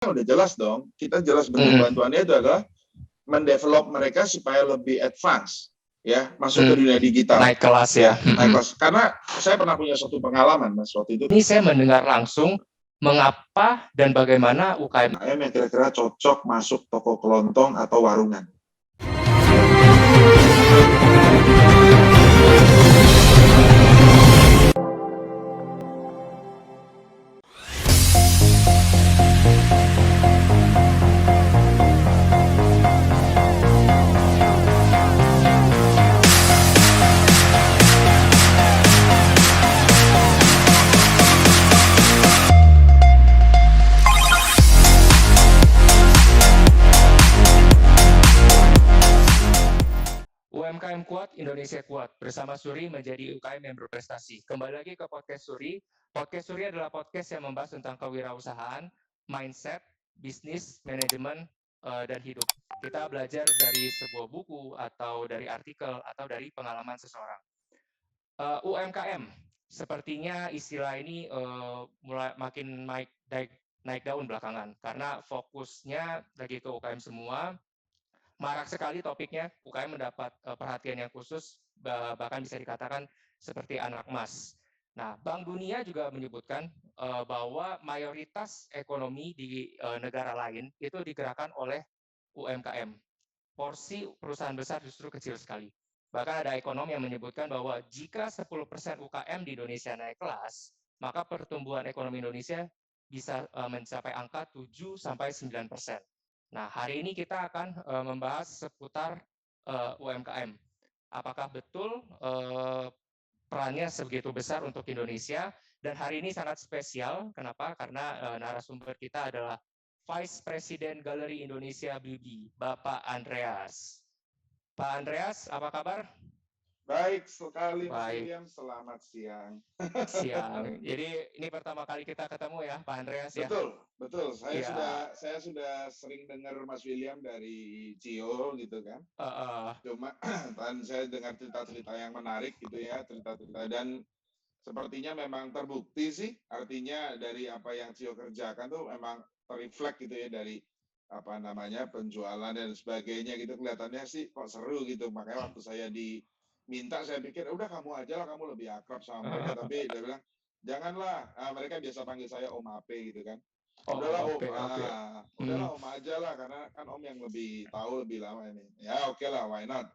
udah jelas dong. Kita jelas bentuk bantuannya itu adalah mendevelop mereka supaya lebih advance, ya, masuk ke dunia digital. Naik kelas ya. Naik kelas. Karena saya pernah punya suatu pengalaman, Mas, waktu itu. Ini saya mendengar langsung mengapa dan bagaimana UKM yang kira-kira cocok masuk toko kelontong atau warungan. UMKM kuat, Indonesia kuat. Bersama Suri menjadi UKM yang berprestasi. Kembali lagi ke podcast Suri. Podcast Suri adalah podcast yang membahas tentang kewirausahaan, mindset, bisnis, manajemen, dan hidup. Kita belajar dari sebuah buku atau dari artikel atau dari pengalaman seseorang. UMKM, sepertinya istilah ini mulai makin naik daun belakangan karena fokusnya lagi ke UKM semua. Marak sekali topiknya, UKM mendapat perhatian yang khusus, bahkan bisa dikatakan seperti anak emas. Nah, Bank Dunia juga menyebutkan bahwa mayoritas ekonomi di negara lain itu digerakkan oleh UMKM. Porsi perusahaan besar justru kecil sekali. Bahkan ada ekonom yang menyebutkan bahwa jika 10% UKM di Indonesia naik kelas, maka pertumbuhan ekonomi Indonesia bisa mencapai angka 7-9%. Nah, hari ini kita akan membahas seputar UMKM. Apakah betul perannya sebegitu besar untuk Indonesia? Dan hari ini sangat spesial. Kenapa? Karena narasumber kita adalah Vice President Galeri Indonesia BIBI, Bapak Andreas. Pak Andreas, apa kabar? Baik sekali, Mas William. Selamat siang. Siang. Jadi ini pertama kali kita ketemu ya, Pak Andreas ya. Betul. Saya sudah sering dengar Mas William dari Cio gitu kan. Cuma dan saya dengar cerita-cerita yang menarik gitu ya, cerita-cerita, dan sepertinya memang terbukti sih. Artinya dari apa yang Cio kerjakan tuh memang terreflek gitu ya, dari apa namanya penjualan dan sebagainya gitu. Kelihatannya sih kok seru gitu. Makanya waktu saya diminta, saya pikir udah kamu aja lah, kamu lebih akrab sama mereka. Tapi dia bilang janganlah, mereka biasa panggil saya Om AP gitu kan. Udahlah Om aja lah, karena kan Om yang lebih tahu lebih lama ini. Ya oke lah, why not?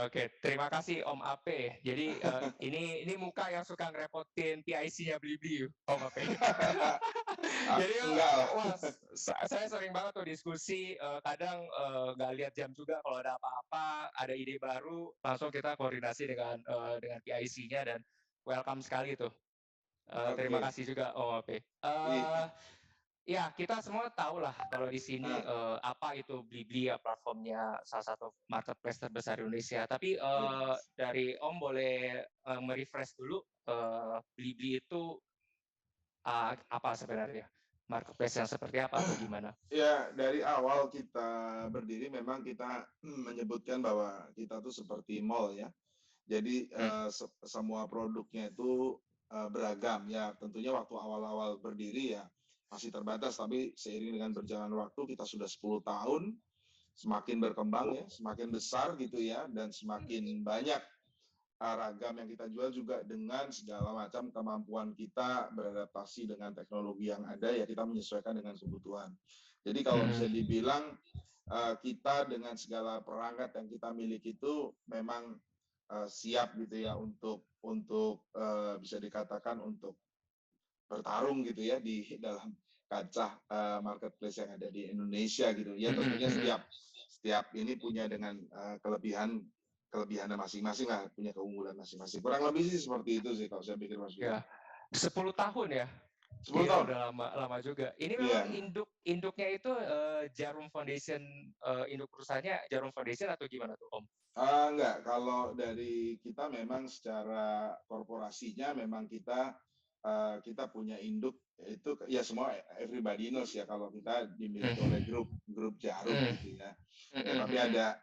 Oke. Terima kasih Om AP. Jadi ini muka yang suka ngerepotin PIC-nya Blibli, Om AP. Jadi wah, saya sering banget tuh diskusi, kadang nggak lihat jam juga, kalau ada apa-apa, ada ide baru, langsung kita koordinasi dengan PIC-nya, dan welcome sekali tuh. Terima kasih juga Om AP. Ya, kita semua tahu lah kalau di sini apa itu Blibli, ya, platformnya salah satu marketplace terbesar Indonesia. Tapi dari Om boleh merefresh dulu, Blibli itu apa sebenarnya? Marketplace yang seperti apa atau gimana? Ya, dari awal kita berdiri memang kita menyebutkan bahwa kita tuh seperti mall ya. Jadi semua produknya itu beragam ya. Tentunya waktu awal-awal berdiri ya masih terbatas, tapi seiring dengan berjalan waktu kita sudah 10 tahun, semakin berkembang ya, semakin besar gitu ya, dan semakin banyak ragam yang kita jual juga dengan segala macam kemampuan kita beradaptasi dengan teknologi yang ada ya, kita menyesuaikan dengan kebutuhan. Jadi kalau bisa dibilang kita dengan segala perangkat yang kita miliki itu memang siap gitu ya untuk bisa dikatakan untuk bertarung gitu ya di dalam kancah marketplace yang ada di Indonesia gitu ya. Tentunya setiap ini punya dengan kelebihannya masing-masing lah, punya keunggulan masing-masing. Kurang lebih sih seperti itu sih kalau saya pikir, Mas. Ya, 10 tahun ya. 10 tahun. Udah lama juga. Ini memang induknya itu Jarum Foundation, induk perusahaannya Jarum Foundation atau gimana tuh Om? Enggak, kalau dari kita memang secara korporasinya memang kita punya induk itu ya, semua everybody knows ya, kalau kita dimiliki oleh grup Jarum gitu ya. Tapi ada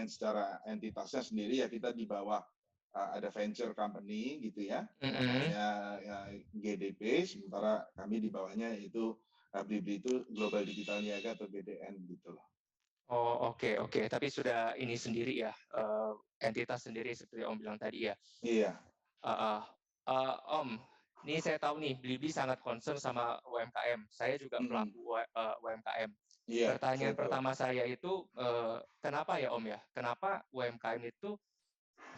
secara entitasnya sendiri ya, kita di bawah ada venture company gitu ya, namanya ya, GDP, sementara kami di bawahnya itu Blibli itu Global Digital Niaga atau BDN gitu loh. Oh, oke. Tapi sudah ini sendiri ya, entitas sendiri seperti Om bilang tadi ya? Iya. Heeh. Om, ini saya tahu nih, Blibli sangat concern sama UMKM. Saya juga pelaku UMKM. Iya, saya Pertanyaan tahu. pertama saya itu, kenapa ya Om ya? Kenapa UMKM itu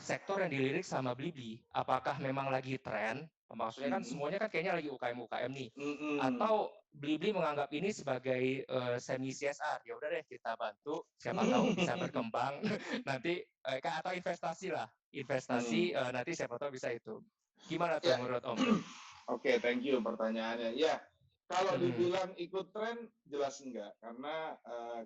sektor yang dilirik sama Blibli? Apakah memang lagi tren? Maksudnya kan semuanya kan kayaknya lagi UKM nih. Atau Blibli menganggap ini sebagai semi CSR. Ya udah deh kita bantu, siapa tahu bisa berkembang nanti atau investasi lah. Investasi nanti siapa tahu bisa itu. Gimana tuh Ya. menurut Om tuh? Oke, thank you pertanyaannya. Ya, kalau dibilang ikut tren, jelas enggak. Karena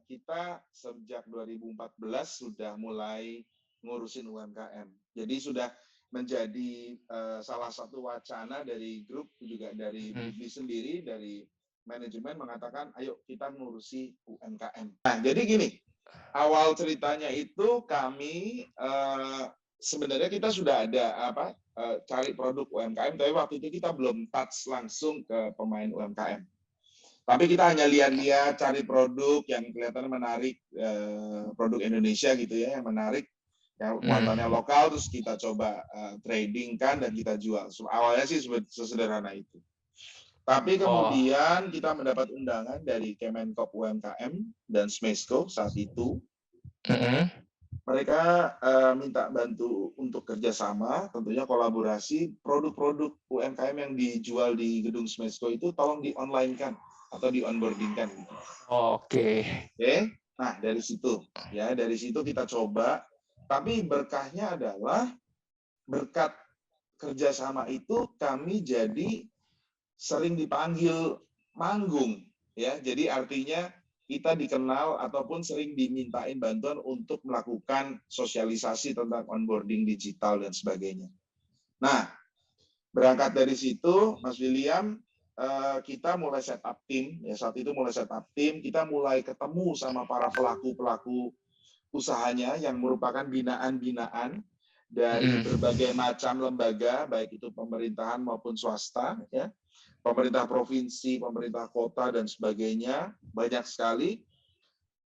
kita sejak 2014 sudah mulai ngurusin UMKM. Jadi sudah menjadi salah satu wacana dari grup, juga dari Blibli sendiri, dari manajemen mengatakan, ayo kita ngurusi UMKM. Nah, jadi gini, awal ceritanya itu kami sebenarnya kita sudah ada cari produk UMKM, tapi waktu itu kita belum touch langsung ke pemain UMKM. Tapi kita hanya lihat-lihat cari produk yang kelihatan menarik, produk Indonesia gitu ya, yang menarik, yang muatannya lokal, terus kita coba trading kan dan kita jual. Awalnya sih sesederhana itu. Tapi kemudian kita mendapat undangan dari Kemenkop UMKM dan Smesco saat itu. Mereka minta bantu untuk kerjasama, tentunya kolaborasi, produk-produk UMKM yang dijual di gedung Smesco itu tolong di-online-kan atau di-onboarding-kan. Gitu. Oke. Nah dari situ kita coba, tapi berkahnya adalah berkat kerjasama itu kami jadi sering dipanggil manggung, ya. Jadi artinya kita dikenal ataupun sering dimintain bantuan untuk melakukan sosialisasi tentang onboarding digital dan sebagainya. Nah, berangkat dari situ, Mas William, kita mulai setup tim. Ya, saat itu mulai setup tim, kita mulai ketemu sama para pelaku-pelaku usahanya yang merupakan binaan-binaan dari berbagai macam lembaga, baik itu pemerintahan maupun swasta, ya. Pemerintah provinsi, pemerintah kota, dan sebagainya, banyak sekali.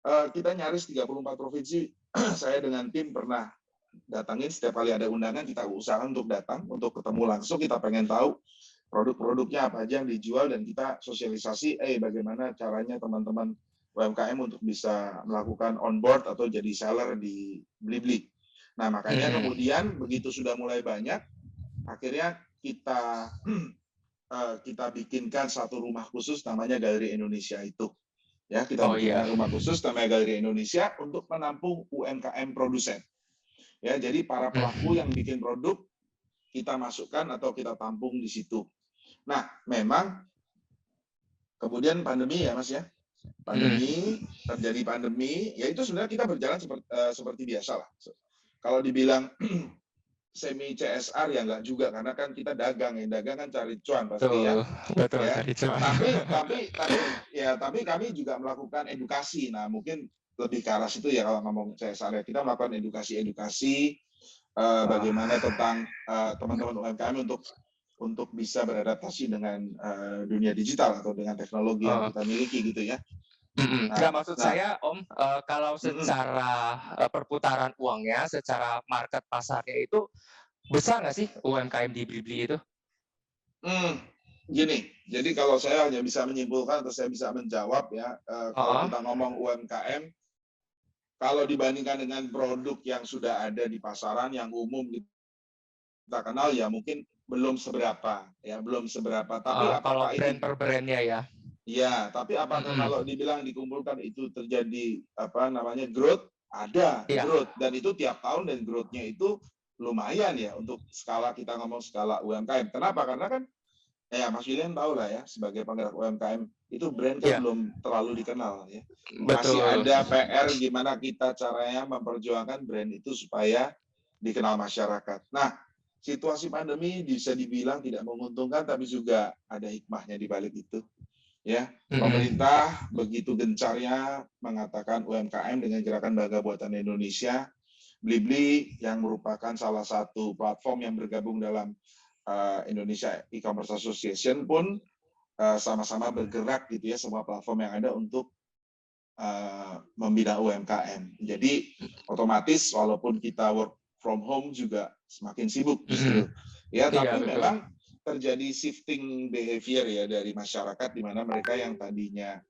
Kita nyaris 34 provinsi, saya dengan tim pernah datangin, setiap kali ada undangan, kita usahakan untuk datang, untuk ketemu langsung, kita pengen tahu produk-produknya apa aja yang dijual, dan kita sosialisasi, bagaimana caranya teman-teman UMKM untuk bisa melakukan onboard atau jadi seller di Blibli. Nah, makanya kemudian begitu sudah mulai banyak, akhirnya kita bikinkan satu rumah khusus namanya Galeri Indonesia itu. Ya, kita bikinkan rumah khusus namanya Galeri Indonesia untuk menampung UMKM produsen. Ya, jadi para pelaku yang bikin produk kita masukkan atau kita tampung di situ. Nah, memang kemudian pandemi ya, Mas ya. Terjadi pandemi, ya itu sebenarnya kita berjalan seperti biasa lah. Kalau dibilang semi CSR ya enggak juga, karena kan kita dagang kan cari cuan pasti ya. Betul, ya. Cari cuan. Tapi kami juga melakukan edukasi. Nah, mungkin lebih ke arah situ ya kalau ngomong CSR ya. Kita melakukan edukasi bagaimana tentang teman-teman UMKM untuk bisa beradaptasi dengan dunia digital atau dengan teknologi yang kita miliki gitu ya. Nggak, maksud saya Om, kalau secara perputaran uangnya, secara market pasarnya itu besar nggak sih UMKM di Blibli itu? Gini, jadi kalau saya hanya bisa menyimpulkan atau saya bisa menjawab ya, kalau kita ngomong UMKM, kalau dibandingkan dengan produk yang sudah ada di pasaran yang umum kita kenal ya mungkin belum seberapa. Tapi kalau apakah brand ini per brandnya ya? Ya, tapi apakah kalau dibilang dikumpulkan itu terjadi growth? Ada growth, dan itu tiap tahun, dan growth-nya itu lumayan ya untuk skala, kita ngomong skala UMKM. Kenapa? Karena kan ya Mas William tahu lah ya, sebagai penggerak UMKM itu brand kan belum terlalu dikenal ya. Masih ada PR gimana kita caranya memperjuangkan brand itu supaya dikenal masyarakat. Nah, situasi pandemi bisa dibilang tidak menguntungkan, tapi juga ada hikmahnya di balik itu. Ya, pemerintah begitu gencarnya mengatakan UMKM dengan gerakan Bangga Buatan Indonesia. Blibli yang merupakan salah satu platform yang bergabung dalam Indonesia E-commerce Association pun sama-sama bergerak gitu ya, semua platform yang ada untuk membina UMKM. Jadi otomatis walaupun kita work from home juga semakin sibuk justru. Ya, Iya, tapi betul. memang terjadi shifting behavior ya dari masyarakat di mana mereka yang tadinya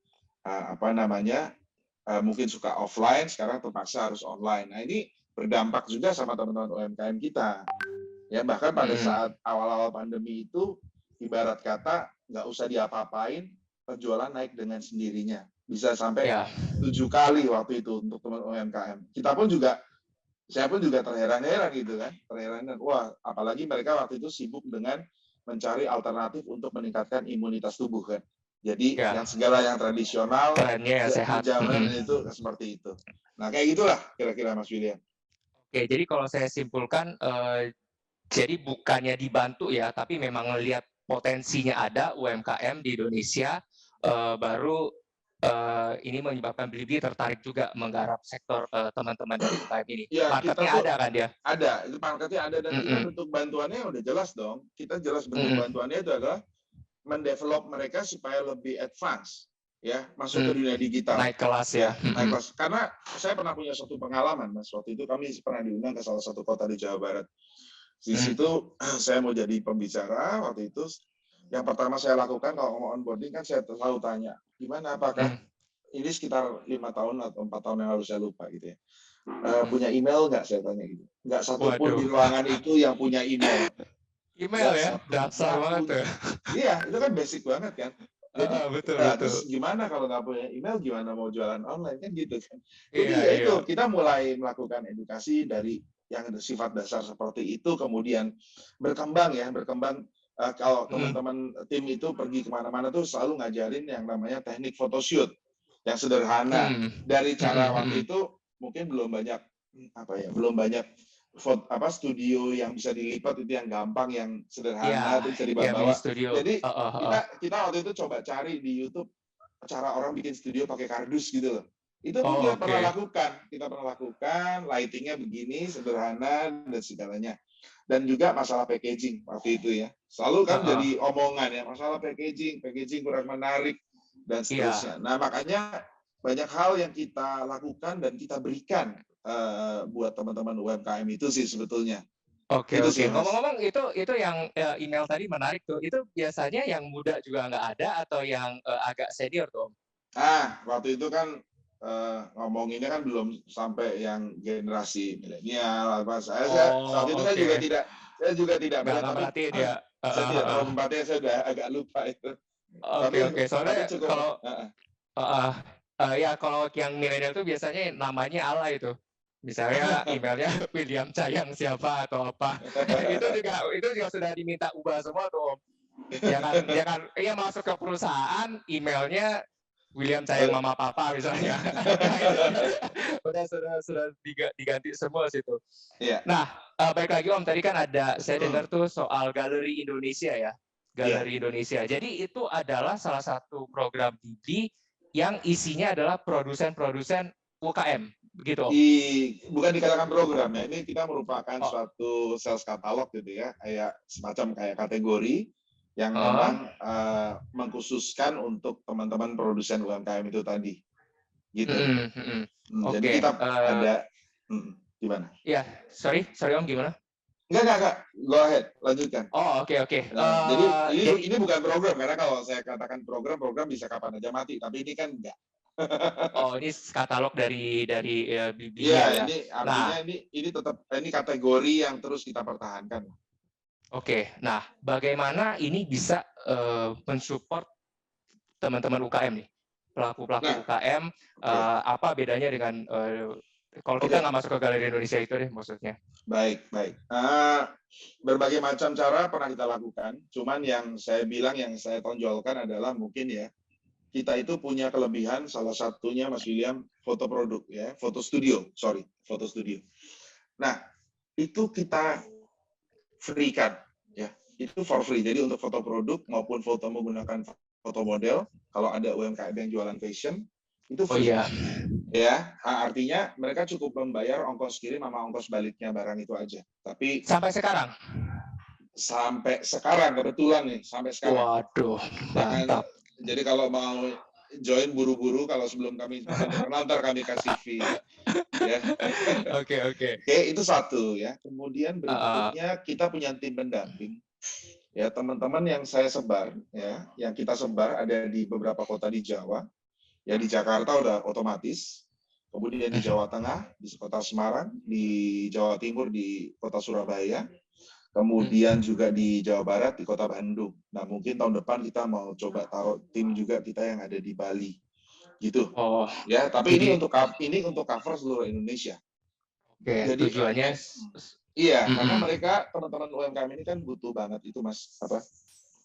mungkin suka offline sekarang terpaksa harus online. Nah, ini berdampak juga sama teman-teman UMKM kita. Ya, bahkan pada saat awal-awal pandemi itu ibarat kata nggak usah diapa-apain, penjualan naik dengan sendirinya. Bisa sampai 7 kali waktu itu untuk teman UMKM. Saya pun juga terheran-heran gitu kan. Terheran-heran. Wah, apalagi mereka waktu itu sibuk dengan mencari alternatif untuk meningkatkan imunitas tubuh kan. Jadi yang segala yang tradisional, trennya sehat. zaman itu seperti itu. Nah, kayak gitulah kira-kira Mas William. Oke, jadi kalau saya simpulkan, jadi bukannya dibantu ya, tapi memang melihat potensinya ada UMKM di Indonesia, baru ini menyebabkan Blibli tertarik juga menggarap sektor teman-teman dari UKM ini. Ya, kita Marketnya tuh ada kan dia? ada, itu marketnya ada dan kita bentuk bantuannya udah jelas dong. Kita jelas bentuk bantuannya itu adalah mendevelop mereka supaya lebih advance, ya, masuk ke dunia digital. Naik kelas ya. Naik kelas. Karena saya pernah punya satu pengalaman, Mas. Waktu itu kami pernah diundang ke salah satu kota di Jawa Barat. Di situ saya mau jadi pembicara waktu itu. Yang pertama saya lakukan kalau mau onboarding kan saya selalu tanya, gimana apakah ini sekitar 5 tahun atau 4 tahun yang lalu saya lupa gitu ya. Punya email nggak saya tanya gitu. Nggak satupun di ruangan itu yang punya email. Email ya, dasar banget tuh. Iya, itu kan basic banget kan. Jadi, betul. terus gimana kalau nggak punya email, gimana mau jualan online kan gitu kan. Jadi Iya. kita mulai melakukan edukasi dari yang sifat dasar seperti itu, kemudian berkembang. Kalau teman-teman tim itu pergi kemana-mana tuh selalu ngajarin yang namanya teknik photoshoot yang sederhana. Dari cara waktu itu mungkin belum banyak studio yang bisa dilipat itu yang gampang, yang sederhana itu bisa dibawa. Jadi kita waktu itu coba cari di YouTube cara orang bikin studio pakai kardus gitu loh. Itu pun kita pernah lakukan, lightingnya begini, sederhana dan segalanya. Dan juga masalah packaging waktu itu ya. Selalu kan jadi omongan ya, masalah packaging kurang menarik dan seterusnya. Nah, makanya banyak hal yang kita lakukan dan kita berikan buat teman-teman UMKM itu sih sebetulnya. Oke. Ngomong-ngomong itu yang email tadi menarik tuh. Itu biasanya yang muda juga nggak ada atau yang agak senior tuh? Waktu itu kan ngomonginnya kan belum sampai yang generasi milenial apa. Saya saat itu saya juga tidak nggak merhatiin ya. Saya tidak terlalu memperhatikan, saya sudah agak lupa itu. Oke. Soalnya kalau yang milenial itu biasanya namanya ala itu. Misalnya emailnya William Cayang siapa atau apa. itu juga sudah diminta ubah semua tuh. Jangan masuk ke perusahaan emailnya William Cayang mama papa misalnya. sudah diganti semua situ. Nah, baik lagi Om, tadi kan ada saya dengar tuh soal Galeri Indonesia ya. Galeri Indonesia. Jadi itu adalah salah satu program Blibli yang isinya adalah produsen-produsen UKM, begitu Om? Bukan dikatakan program ya, ini kita merupakan suatu sales katalog gitu ya, semacam kategori yang memang mengkhususkan untuk teman-teman produsen UMKM itu tadi, gitu. Jadi kita ada, gimana? Iya, sorry Om, gimana? Enggak, go ahead, lanjutkan. Oke. Jadi ini bukan program, karena kalau saya katakan program bisa kapan aja mati, tapi ini kan enggak. Ini katalog dari Blibli ya. Ini artinya ini tetap ini kategori yang terus kita pertahankan. Oke. Nah, bagaimana ini bisa mensupport teman-teman UKM nih, pelaku-pelaku UKM, apa bedanya dengan kalau kita nggak masuk ke Galeri Indonesia itu deh maksudnya. Baik. Berbagai macam cara pernah kita lakukan, cuman yang saya tonjolkan adalah mungkin ya, kita itu punya kelebihan, salah satunya Mas William, foto produk ya, foto studio. Nah, itu kita free-kan ya, itu for free. Jadi untuk foto produk maupun foto menggunakan foto model, kalau ada UMKM yang jualan fashion, itu free. Ya, artinya mereka cukup membayar ongkos kirim sama ongkos baliknya barang itu aja. Tapi sampai sekarang sampai sekarang kebetulan nih, sampai sekarang. Waduh, Jangan, mantap. jadi kalau mau join buru-buru, kalau sebelum kami makin terkenal, ntar kami kasih fee. Ya. Oke. Oke, itu satu ya. Kemudian Heeh. berikutnya kita punya tim pendamping. Ya, teman-teman yang saya sebar, ya, yang kita sebar ada di beberapa kota di Jawa. Ya, di Jakarta udah otomatis. Kemudian di Jawa Tengah, di kota Semarang, di Jawa Timur, di kota Surabaya. Kemudian juga di Jawa Barat, di kota Bandung. Nah, mungkin tahun depan kita mau coba taruh tim juga kita yang ada di Bali. Gitu. Oh, Ya, tapi jadi ini untuk cover seluruh Indonesia. oke, Jadi tujuannya iya, karena mm-mm, mereka teman-teman UMKM ini kan butuh banget itu Mas, apa?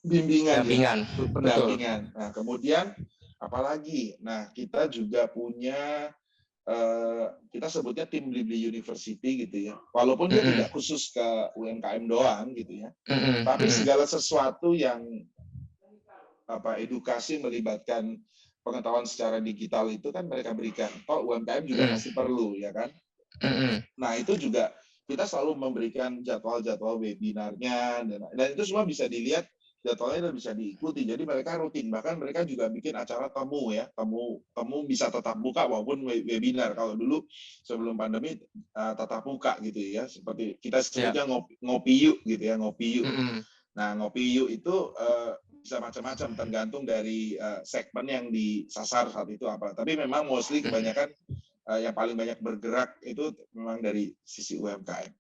Bimbingan ya, dampingan, betul. pendampingan. Nah, kemudian apalagi? Nah, kita juga punya kita sebutnya tim Blibli University gitu ya. Walaupun dia Mm-mm, tidak khusus ke UMKM doang gitu ya. mm-mm, Tapi mm-mm, segala sesuatu yang edukasi melibatkan pengetahuan secara digital itu kan mereka berikan. Toh UMKM juga mm-mm, pasti perlu ya kan. mm-mm, Nah, itu juga kita selalu memberikan jadwal-jadwal webinarnya dan itu semua bisa dilihat jadwalnya dan bisa diikuti. Jadi mereka rutin, bahkan mereka juga bikin acara temu ya, temu bisa tetap buka maupun webinar. Kalau dulu sebelum pandemi tetap buka gitu ya, seperti kita ya, sebutnya ngopi yuk gitu ya, ngopi yuk. mm-mm, Nah, ngopi yuk itu bisa macam-macam tergantung dari segmen yang disasar saat itu apa. Tapi memang mostly mm-mm. kebanyakan yang paling banyak bergerak itu memang dari sisi UMKM.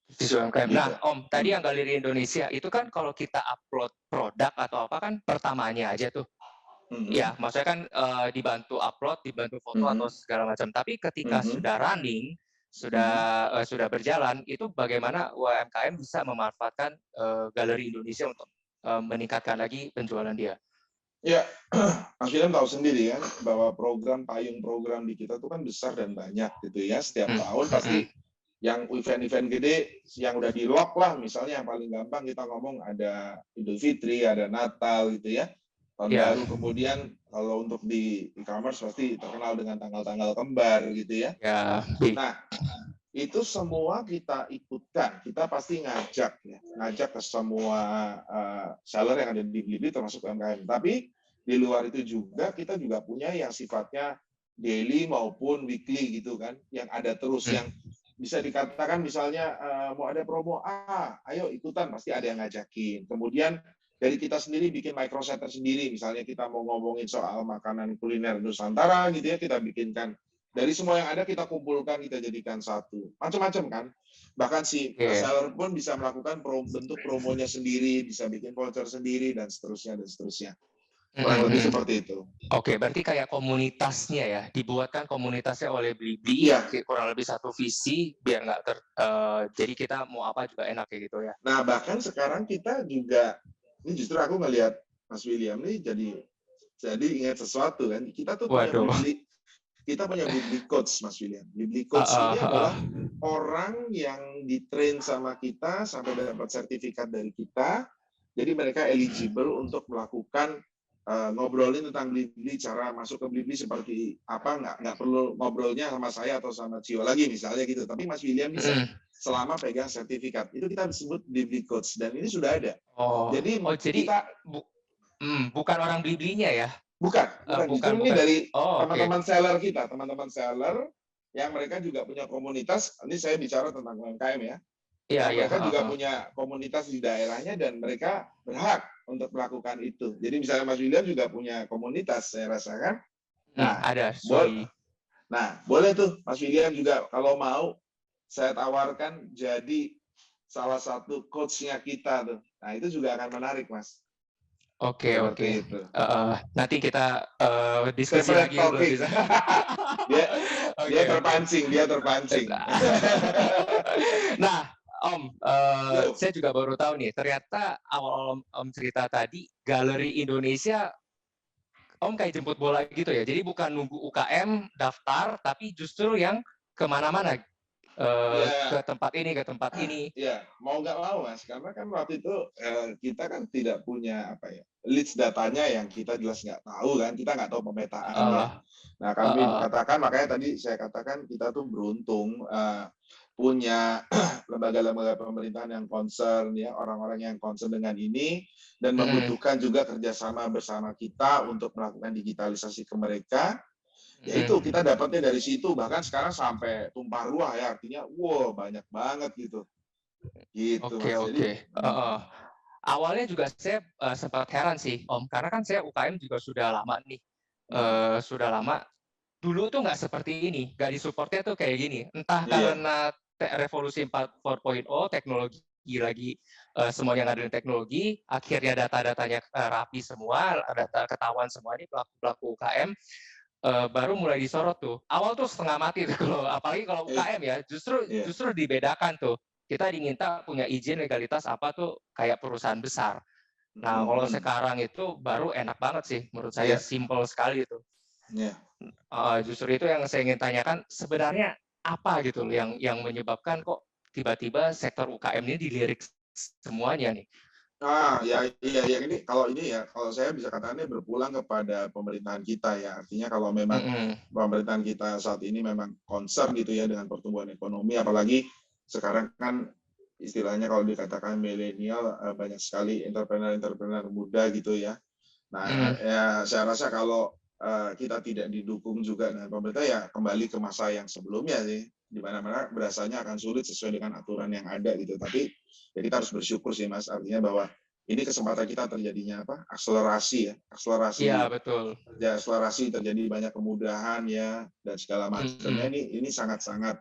Sisi UMKM. Gitu. Nah, Om, tadi yang Galeri Indonesia itu kan kalau kita upload produk atau apa kan pertamanya aja tuh. Ya, maksudnya kan dibantu upload, dibantu foto atau segala macam. Tapi ketika sudah running, sudah berjalan, itu bagaimana UMKM bisa memanfaatkan Galeri Indonesia untuk meningkatkan lagi penjualan dia? Ya, Mas William tahu sendiri ya bahwa payung program di kita tuh kan besar dan banyak gitu ya. Setiap Hmm, tahun hmm, pasti yang event-event gede yang udah di lock lah, misalnya yang paling gampang kita ngomong ada Idul Fitri, ada Natal gitu ya, tahun ya, baru. Kemudian kalau untuk di e-commerce pasti terkenal dengan tanggal-tanggal kembar gitu ya. ya, Nah, itu semua kita ikutkan. Kita pasti ngajak ke semua seller yang ada di Blibli termasuk UMKM. Tapi di luar itu juga kita juga punya yang sifatnya daily maupun weekly gitu kan, yang ada terus, yang bisa dikatakan misalnya mau ada promo ayo ikutan, pasti ada yang ngajakin. Kemudian dari kita sendiri bikin microsite sendiri, misalnya kita mau ngomongin soal makanan kuliner Nusantara gitu ya, kita bikinkan dari semua yang ada kita kumpulkan, kita jadikan satu. Macam-macam kan. Bahkan si oke. seller pun bisa melakukan bentuk promonya sendiri, bisa bikin voucher sendiri, dan seterusnya, dan seterusnya. Kurang lebih seperti itu. Oke, berarti kayak komunitasnya ya, dibuatkan komunitasnya oleh Blibli, Iya. kurang lebih satu visi, biar nggak jadi kita mau apa juga enak kayak gitu ya. Nah, bahkan sekarang kita juga, ini justru aku ngelihat Mas William nih jadi ingat sesuatu kan. Kita tuh punya Waduh. Blibli Coach, Mas William. Blibli Coach ini adalah orang yang ditrain sama kita sampai dapat sertifikat dari kita. Jadi mereka eligible untuk melakukan ngobrolin tentang Blibli, cara masuk ke Blibli seperti apa, nggak perlu ngobrolnya sama saya atau sama Cio lagi misalnya gitu. Tapi Mas William bisa selama pegang sertifikat. Itu kita disebut Blibli Coach dan ini sudah ada. Jadi jadi kita bukan orang Bliblinya ya? Bukan. Justru ini dari teman-teman seller kita, teman-teman seller yang mereka juga punya komunitas. Ini saya bicara tentang UMKM ya. Iya, Yang iya. mereka juga punya komunitas di daerahnya dan mereka berhak untuk melakukan itu. Jadi misalnya Mas William juga punya komunitas, saya rasakan. Nah, ada, sorry. Boleh tuh Mas William juga kalau mau saya tawarkan jadi salah satu coach-nya kita tuh. Nah, itu juga akan menarik, Mas. Oke. Itu. Nanti kita diskusi Separate lagi untuk bisa. dia terpancing. Nah, Om, saya juga baru tahu nih, ternyata awal Om cerita tadi, Galeri Indonesia, Om kayak jemput bola gitu ya. Jadi bukan nunggu UKM daftar, tapi justru yang kemana-mana. Ke tempat ini. Ya, mau nggak mau Mas, karena kan waktu itu kita kan tidak punya leads datanya yang kita jelas nggak tahu kan, kita nggak tahu pemetaannya. Nah kami katakan, makanya tadi saya katakan kita tuh beruntung punya lembaga-lembaga pemerintahan yang concern ya, orang-orang yang concern dengan ini dan membutuhkan juga kerjasama bersama kita untuk melakukan digitalisasi ke mereka. Ya itu kita dapatnya dari situ, bahkan sekarang sampai tumpah ruah ya, artinya wow banyak banget gitu. Gitu Oke, Mas. Jadi oke. Awalnya juga saya sempat heran sih Om, karena kan saya UKM juga sudah lama nih. Sudah lama. Dulu tuh nggak seperti ini, nggak disupportnya tuh kayak gini. Entah iya, karena revolusi 4.0, teknologi lagi, semuanya ngandelin teknologi, akhirnya data-datanya rapi semua, data ketahuan semua nih pelaku-pelaku UKM, baru mulai disorot tuh. Awal tuh setengah mati tuh kalau apalagi kalau eh, UKM ya, justru iya. justru dibedakan tuh. Kita diminta punya izin legalitas apa tuh kayak perusahaan besar. Nah, kalau Mhm. sekarang itu baru enak banget sih menurut saya, Iya, simple sekali itu. iya. Justru itu yang saya ingin tanyakan, sebenarnya apa gitu loh yang menyebabkan kok tiba-tiba sektor UKM ini dilirik semuanya nih? Ya, iya, yang ini kalau saya bisa katakan ini berpulang kepada pemerintahan kita ya. Artinya kalau memang Mhm, pemerintahan kita saat ini memang concern gitu ya dengan pertumbuhan ekonomi, apalagi sekarang kan istilahnya kalau dikatakan milenial, banyak sekali entrepreneur-entrepreneur muda gitu ya. Nah, mhm, ya saya rasa kalau kita tidak didukung juga dengan pemerintah ya kembali ke masa yang sebelumnya sih, di mana-mana berasanya akan sulit sesuai dengan aturan yang ada gitu. Tapi ya kita harus bersyukur sih Mas, artinya bahwa ini kesempatan kita terjadinya apa? Akselerasi ya, iya akselerasi betul, ya akselerasi terjadi banyak kemudahan ya dan segala macamnya mhm, ini sangat-sangat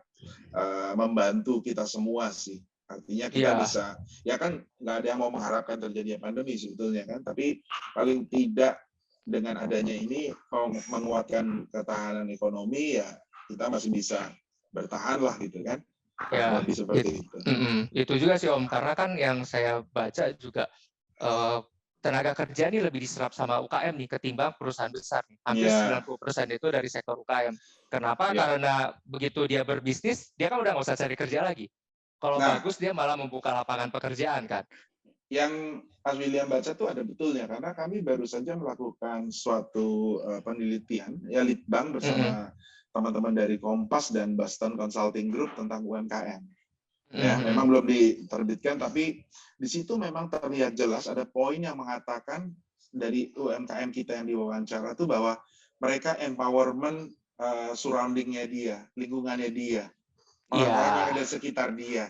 membantu kita semua sih. Artinya kita iya bisa ya kan nggak ada yang mau mengharapkan terjadinya pandemi sebetulnya kan, tapi paling tidak dengan adanya ini menguatkan ketahanan ekonomi ya kita masih bisa bertahan lah gitu kan, kurang iya, lebih seperti itu. itu juga sih Om, karena kan yang saya baca juga, eee, tenaga kerja ini lebih diserap sama UKM nih ketimbang perusahaan besar nih, hampir Iya, 90% itu dari sektor UKM. Kenapa? iya. Karena begitu dia berbisnis, dia kan udah nggak usah cari kerja lagi. Kalau Nah, bagus dia malah membuka lapangan pekerjaan kan. yang Mas William baca tuh ada betulnya karena kami baru saja melakukan suatu penelitian ya Litbang Mhm, bersama teman-teman dari Kompas dan Boston Consulting Group tentang UMKM. Ya, mhm, memang mhm. belum diterbitkan tapi di situ memang terlihat jelas ada poin yang mengatakan dari UMKM kita yang diwawancara tuh bahwa mereka empowerment surroundingnya dia, lingkungannya dia, orang-orang yang Iya, ada sekitar dia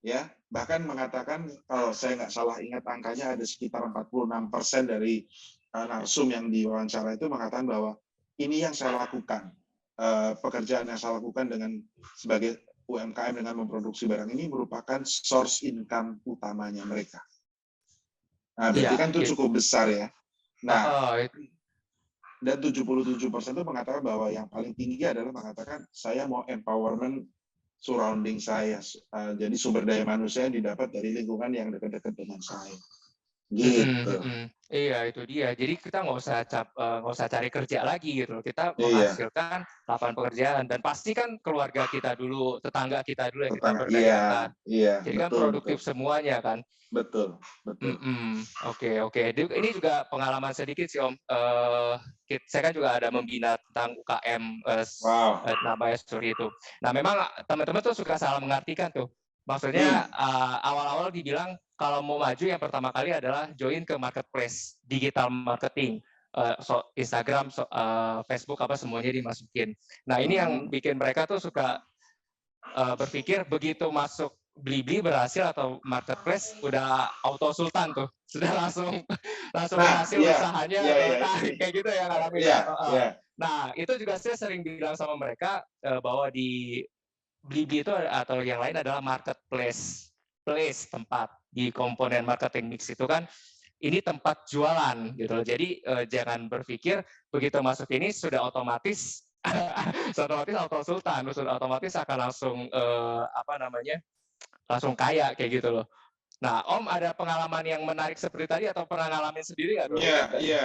ya bahkan mengatakan kalau saya nggak salah ingat angkanya ada sekitar 46% dari narsum yang diwawancara itu mengatakan bahwa ini yang saya lakukan pekerjaan yang saya lakukan dengan sebagai UMKM dengan memproduksi barang ini merupakan source income utamanya mereka. Nah, berarti iya, kan itu cukup besar ya. Nah, heeh, dan 77% itu mengatakan bahwa yang paling tinggi adalah mengatakan saya mau empowerment surrounding saya. Jadi sumber daya manusia yang didapat dari lingkungan yang dekat-dekat dengan saya. mhm, Gitu. mhm. Iya itu dia. Jadi kita nggak usah cari kerja lagi gitu loh. Kita Iya, menghasilkan lapangan pekerjaan dan pasti kan keluarga kita dulu, tetangga kita dulu yang kita tetangga. Iya, berdayakan. iya, Jadi kan betul, betul, produktif semuanya kan. betul, betul. Oke, oke. Ini juga pengalaman sedikit sih Om. Saya kan juga ada membina tentang UKM, Wow. namanya Suri itu. Nah memang teman-teman tuh suka salah mengartikan tuh. Maksudnya Hmm. awal-awal dibilang kalau mau maju yang pertama kali adalah join ke marketplace, digital marketing. Instagram, Facebook apa semuanya dimasukin. Nah ini yang Hmm. bikin mereka tuh suka berpikir begitu masuk Blibli berhasil atau marketplace udah auto sultan tuh sudah langsung langsung Nah, berhasil iya, usahanya iya, iya, kayak gitu ya ngalamin iya, ya. iya. Nah itu juga saya sering bilang sama mereka bahwa di Blibli itu atau yang lain adalah marketplace tempat di komponen marketing mix itu kan ini tempat jualan gitu loh. Jadi jangan berpikir begitu masuk ini sudah otomatis sudah otomatis auto sultan, sudah otomatis akan langsung apa namanya? Langsung kaya kayak gitu loh. Nah, Om ada pengalaman yang menarik seperti tadi atau pernah ngalamin sendiri nggak tuh? Iya, iya.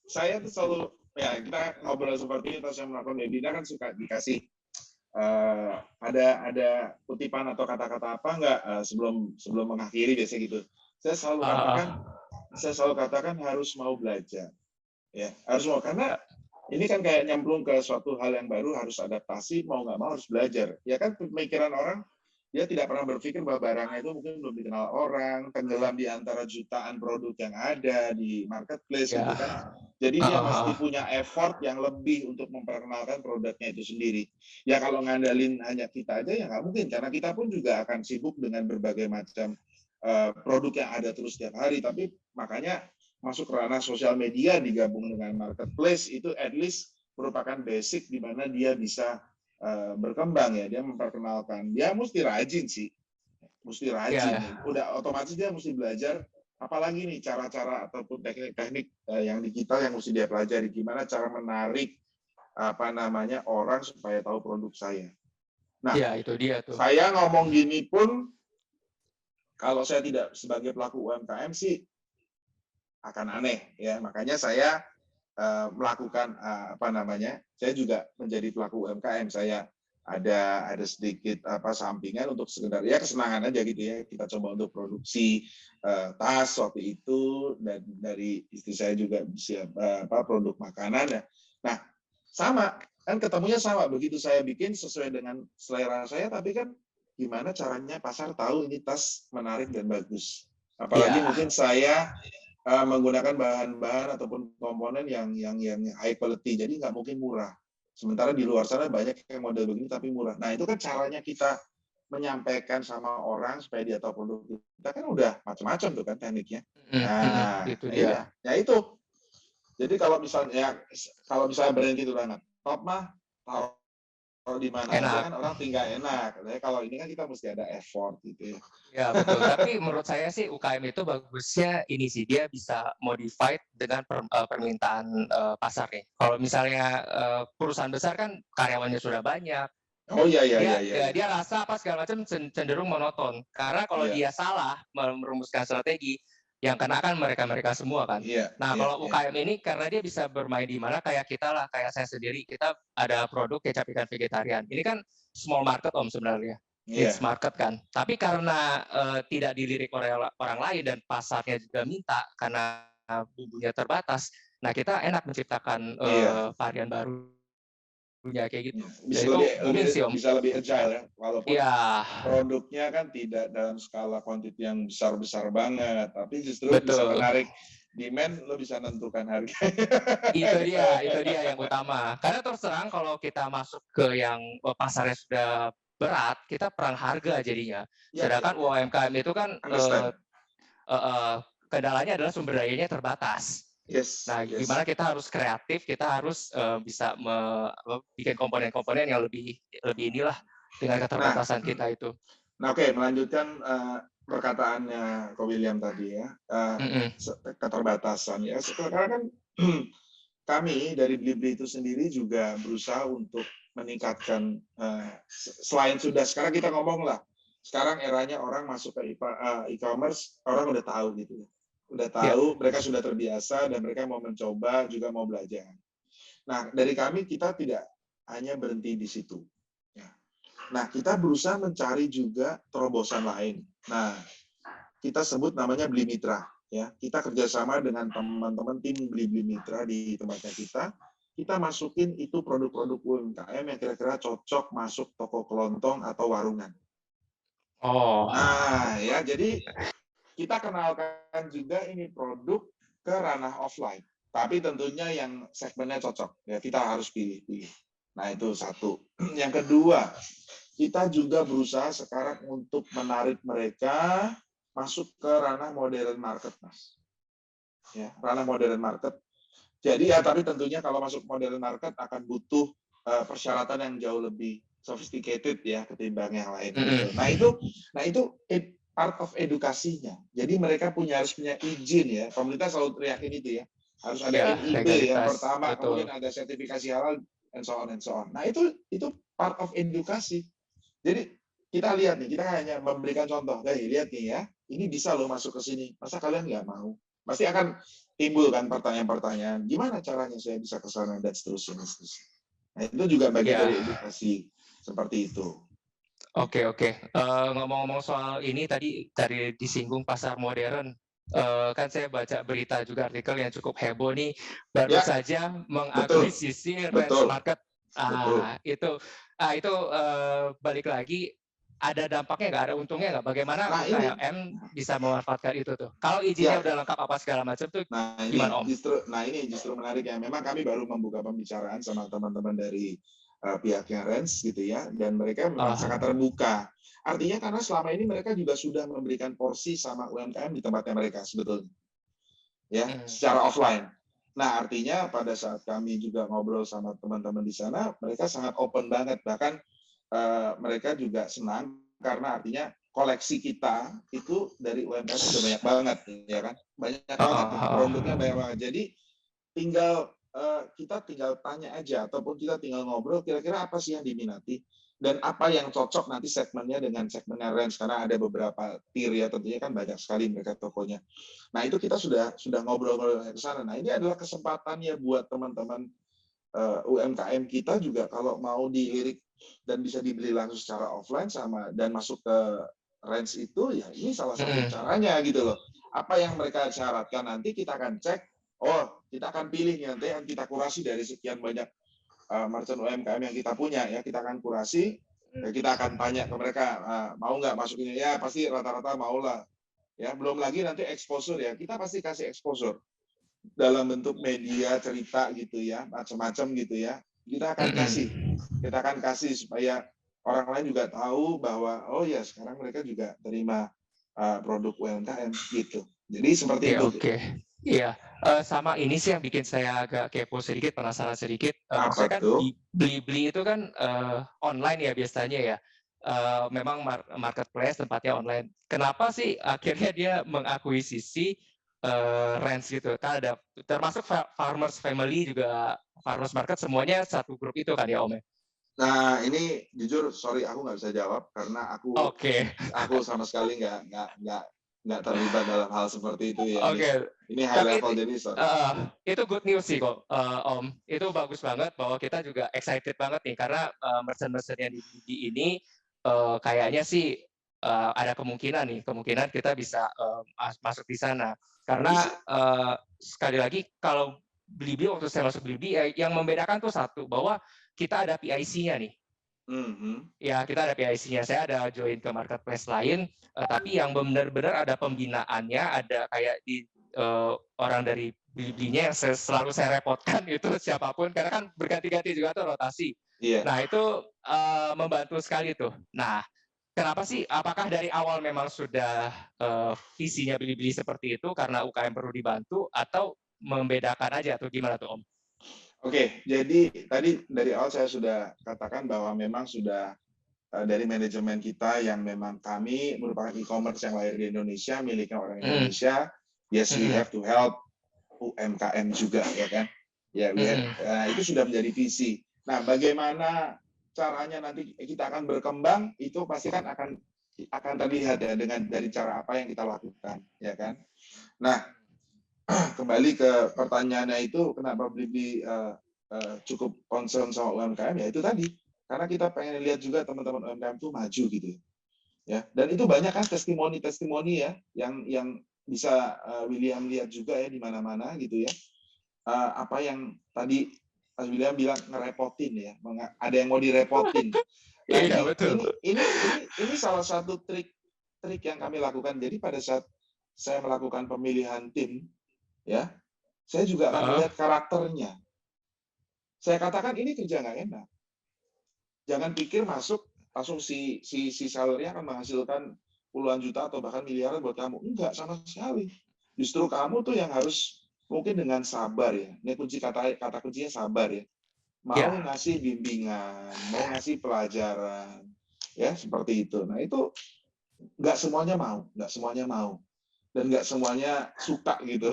Saya tuh selalu ya kita ngobrol seperti ini atau saya melakukan webinar kan suka dikasih ada kutipan atau kata-kata apa enggak sebelum sebelum mengakhiri biasa gitu. Saya selalu Uh, katakan saya selalu katakan harus mau belajar ya harus mau karena ini kan kayak nyemplung ke suatu hal yang baru harus adaptasi mau nggak mau harus belajar ya kan pemikiran orang dia tidak pernah berpikir bahwa barangnya itu mungkin belum dikenal orang, tenggelam di antara jutaan produk yang ada di marketplace gitu Ya. kan. Jadi dia mesti Heeh. punya effort yang lebih untuk memperkenalkan produknya itu sendiri. Ya kalau ngandalin hanya kita aja ya nggak mungkin, karena kita pun juga akan sibuk dengan berbagai macam produk yang ada terus setiap hari. Tapi makanya masuk ranah sosial media digabung dengan marketplace itu at least merupakan basic di mana dia bisa berkembang ya, dia memperkenalkan. Dia mesti rajin sih, mesti rajin Ya. nih. Udah otomatis dia mesti belajar apalagi nih cara-cara ataupun teknik-teknik yang digital yang mesti dia pelajari, gimana cara menarik apa namanya orang supaya tahu produk saya. Nah, Ya, itu dia tuh. saya ngomong gini pun kalau saya tidak sebagai pelaku UMKM sih akan aneh ya. Makanya saya melakukan apa namanya? Saya juga menjadi pelaku UMKM. Saya ada sedikit apa sampingan untuk sekedar ya kesenangan aja gitu ya. Kita coba untuk produksi tas waktu itu, dan dari istri saya juga siap apa produk makanan ya. Nah, sama kan ketemunya sama, begitu saya bikin sesuai dengan selera saya, tapi kan gimana caranya pasar tahu ini tas menarik dan bagus. Apalagi Ya. mungkin saya menggunakan bahan-bahan ataupun komponen yang high quality, jadi nggak mungkin murah. Sementara di luar sana banyak yang model begini tapi murah. Nah itu kan caranya kita menyampaikan sama orang supaya dia tahu produk kita, kan udah macam-macam tuh kan tekniknya. Nah Itu dia. iya, ya itu. Jadi kalau misalnya brand gitu lah, top mah taruh di mana aja Enak. kan orang tinggal enak. Tapi kalau ini kan kita mesti ada effort gitu ya. Ya, betul. Tapi menurut saya sih UKM itu bagusnya ini sih, dia bisa modified dengan permintaan pasar nih. Kalau misalnya perusahaan besar kan karyawannya sudah banyak, Oh iya iya iya dia iya ya, iya. dia rasa apa segala macam cenderung monoton. Karena kalau Iya dia salah merumuskan strategi, yang kena kan mereka-mereka semua kan. iya Nah, iya kalau iya. UKM ini karena dia bisa bermain di mana kayak kita lah, kayak saya sendiri, kita ada produk kecap ikan vegetarian. Ini kan small market Om sebenarnya, niche Iya. market kan. Tapi karena tidak dilirik oleh orang lain dan pasarnya juga minta karena bumbunya terbatas, nah kita enak menciptakan Iya, varian barunya kayak gitu. bisa Dan itu lebih lebih booming sih Om. bisa lebih agile ya, walaupun Iya, produknya kan tidak dalam skala kuantiti yang besar-besar banget, tapi justru bisa betul. menarik demand, lo bisa nentukan harga. Itu dia yang utama. Karena terus terang kalau kita masuk ke yang pasarnya sudah berat, kita perang harga jadinya. Ya, ya, Sedangkan ya. UMKM itu kan Understand. kendalanya adalah sumber dayanya terbatas. Yes, Nah, yes. gimana kita harus kreatif, kita harus bisa bikin komponen-komponen yang lebih lebih inilah dengan Nah, keterbatasan kita itu. nah oke, melanjutkan perkataannya Ko William tadi ya, Mm-mm. keterbatasan ya. Sekarang kan kami dari Blibli itu sendiri juga berusaha untuk meningkatkan selain sudah sekarang kita ngomong lah, sekarang eranya orang masuk ke e-commerce, orang udah tahu gitu ya, udah Ya, tahu, mereka sudah terbiasa dan mereka mau mencoba juga mau belajar. Nah dari kami kita tidak hanya berhenti di situ. Ya. Nah kita berusaha mencari juga terobosan lain. Nah kita sebut namanya Bli Mitra. Ya, kita kerjasama dengan teman-teman tim Bli Mitra di tempatnya kita masukin itu produk-produk UMKM yang kira-kira cocok masuk toko kelontong atau warungan. oh, Nah, ya jadi kita kenalkan juga ini produk ke ranah offline. Tapi tentunya yang segmennya cocok. Ya, kita harus pilih-pilih. Nah, itu satu. Yang kedua, kita juga berusaha sekarang untuk menarik mereka masuk ke ranah modern market, Mas. Ya, ranah modern market. Jadi ya, tapi tentunya kalau masuk modern market akan butuh persyaratan yang jauh lebih sophisticated ya ketimbang yang lain gitu. mm-mm. Nah itu part of edukasinya. Jadi mereka harus punya izin ya. Pemerintah selalu teriakin itu ya. Harus ada Ya, NIB yang legalitas, pertama, kemudian betul. ada sertifikasi halal and so on and so on. Nah itu part of edukasi. Jadi kita lihat nih, kita hanya memberikan contoh. Lihat nih ya, ini bisa loh masuk ke sini. Masa kalian nggak mau? Pasti akan timbul kan pertanyaan-pertanyaan. Gimana caranya saya bisa ke sana dan seterusnya. Nah itu juga bagian Ya, dari edukasi seperti itu. oke oke. Ngomong-ngomong soal ini tadi disinggung pasar modern. Kan saya baca berita juga artikel yang cukup heboh nih, baru Ya, saja betul, mengakuisisi range betul, market. betul. Itu balik lagi. ada dampaknya nggak, ada untungnya nggak? Bagaimana Nah ini, UKM bisa memanfaatkan itu tuh? Kalau izinnya ya, udah lengkap apa segala macam tuh nah gimana, Om? ini justru menarik ya. Memang kami baru membuka pembicaraan sama teman-teman dari pihaknya Rens gitu ya, dan mereka memang Oh, sangat terbuka. Artinya karena selama ini mereka juga sudah memberikan porsi sama UMKM di tempatnya mereka sebetulnya, ya, secara offline. Nah, artinya pada saat kami juga ngobrol sama teman-teman di sana, mereka sangat open banget. Bahkan mereka juga senang karena artinya koleksi kita itu dari UMKM sudah banyak banget, ya kan? Banyak banget nih, produknya banyak banget. Jadi tinggal kita tinggal tanya aja ataupun kita tinggal ngobrol kira-kira apa sih yang diminati dan apa yang cocok nanti segmennya dengan segmennya Range karena ada beberapa tier ya tentunya kan banyak sekali mereka tokonya. Nah itu kita sudah ngobrol-ngobrol ke sana. Nah ini adalah kesempatannya buat teman-teman UMKM kita juga kalau mau dilirik dan bisa dibeli langsung secara offline sama dan masuk ke Range itu ya ini salah satu caranya gitu loh. Apa yang mereka syaratkan nanti kita akan cek. Oh, kita akan pilih nanti yang kita kurasi dari sekian banyak merchant UMKM yang kita punya ya, kita akan kurasi, ya kita akan tanya ke mereka mau nggak masuk ini ya pasti rata-rata mau lah ya, belum lagi nanti exposure ya, kita pasti kasih exposure dalam bentuk media cerita gitu ya, macam-macam gitu ya, kita akan kasih supaya orang lain juga tahu bahwa oh ya sekarang mereka juga terima produk UMKM gitu, jadi seperti oke, itu. oke. Iya, sama ini sih yang bikin saya agak kepo sedikit, penasaran sedikit. Maksudnya Apa kan tuh? Blibli itu kan online ya biasanya ya. Memang marketplace tempatnya online. Kenapa sih akhirnya dia mengakuisisi Ranch gitu? Kan ada termasuk Farmers Family juga, Farmers Market semuanya satu grup itu kan ya, Om ya? Nah ini jujur sorry aku nggak bisa jawab karena Oke, aku sama sekali nggak terlibat dalam hal seperti itu ya, oke. ini high Tapi level jadi sorry. itu good news sih kok, Om. Itu bagus banget bahwa kita juga excited banget nih karena merchant-merchant yang di ini kayaknya sih ada kemungkinan kita bisa masuk di sana. Karena Bisa. sekali lagi kalau Blibli waktu saya masuk Blibli yang membedakan tuh satu bahwa kita ada PIC-nya nih. Mhm. Ya, kita ada PIC-nya. Saya ada join ke marketplace lain, tapi yang benar-benar ada pembinaannya, ada kayak di orang dari Blibli-nya yang selalu saya repotkan itu siapapun, karena kan berganti-ganti juga tuh rotasi. Iya. Nah, itu membantu sekali tuh. Nah, kenapa sih? Apakah dari awal memang sudah visinya Blibli seperti itu karena UKM perlu dibantu, atau membedakan aja tuh gimana tuh, Om? Oke, jadi tadi dari awal saya sudah katakan bahwa memang sudah dari manajemen kita yang memang kami merupakan e-commerce yang lahir di Indonesia, miliknya orang Mhm, Indonesia. Yes, we mhm, have to help UMKM juga ya kan. Ya, mhm. itu sudah menjadi visi. Nah, bagaimana caranya nanti kita akan berkembang itu pasti kan akan terlihat ya dengan dari cara apa yang kita lakukan, ya kan. Nah, kembali ke pertanyaannya itu kenapa Blibli cukup concern sama UMKM ya itu tadi karena kita pengen lihat juga teman-teman UMKM itu maju gitu ya, dan itu banyak kan testimoni ya yang bisa William lihat juga ya di mana-mana gitu ya, apa yang tadi Mas William bilang ngerepotin ya, ada yang mau direpotin. Nah Iya, betul. ini salah satu trik yang kami lakukan. Jadi pada saat saya melakukan pemilihan tim ya, saya juga akan Heeh. melihat karakternya. Saya katakan ini kerja nggak enak. Jangan pikir masuk langsung si salary akan menghasilkan puluhan juta atau bahkan miliaran buat kamu. Enggak sama sekali. Justru kamu tuh yang harus mungkin dengan sabar ya. Ini kata kuncinya sabar ya. Mau Ya, ngasih bimbingan, mau ngasih pelajaran, ya seperti itu. Nah itu nggak semuanya mau, dan nggak semuanya suka gitu.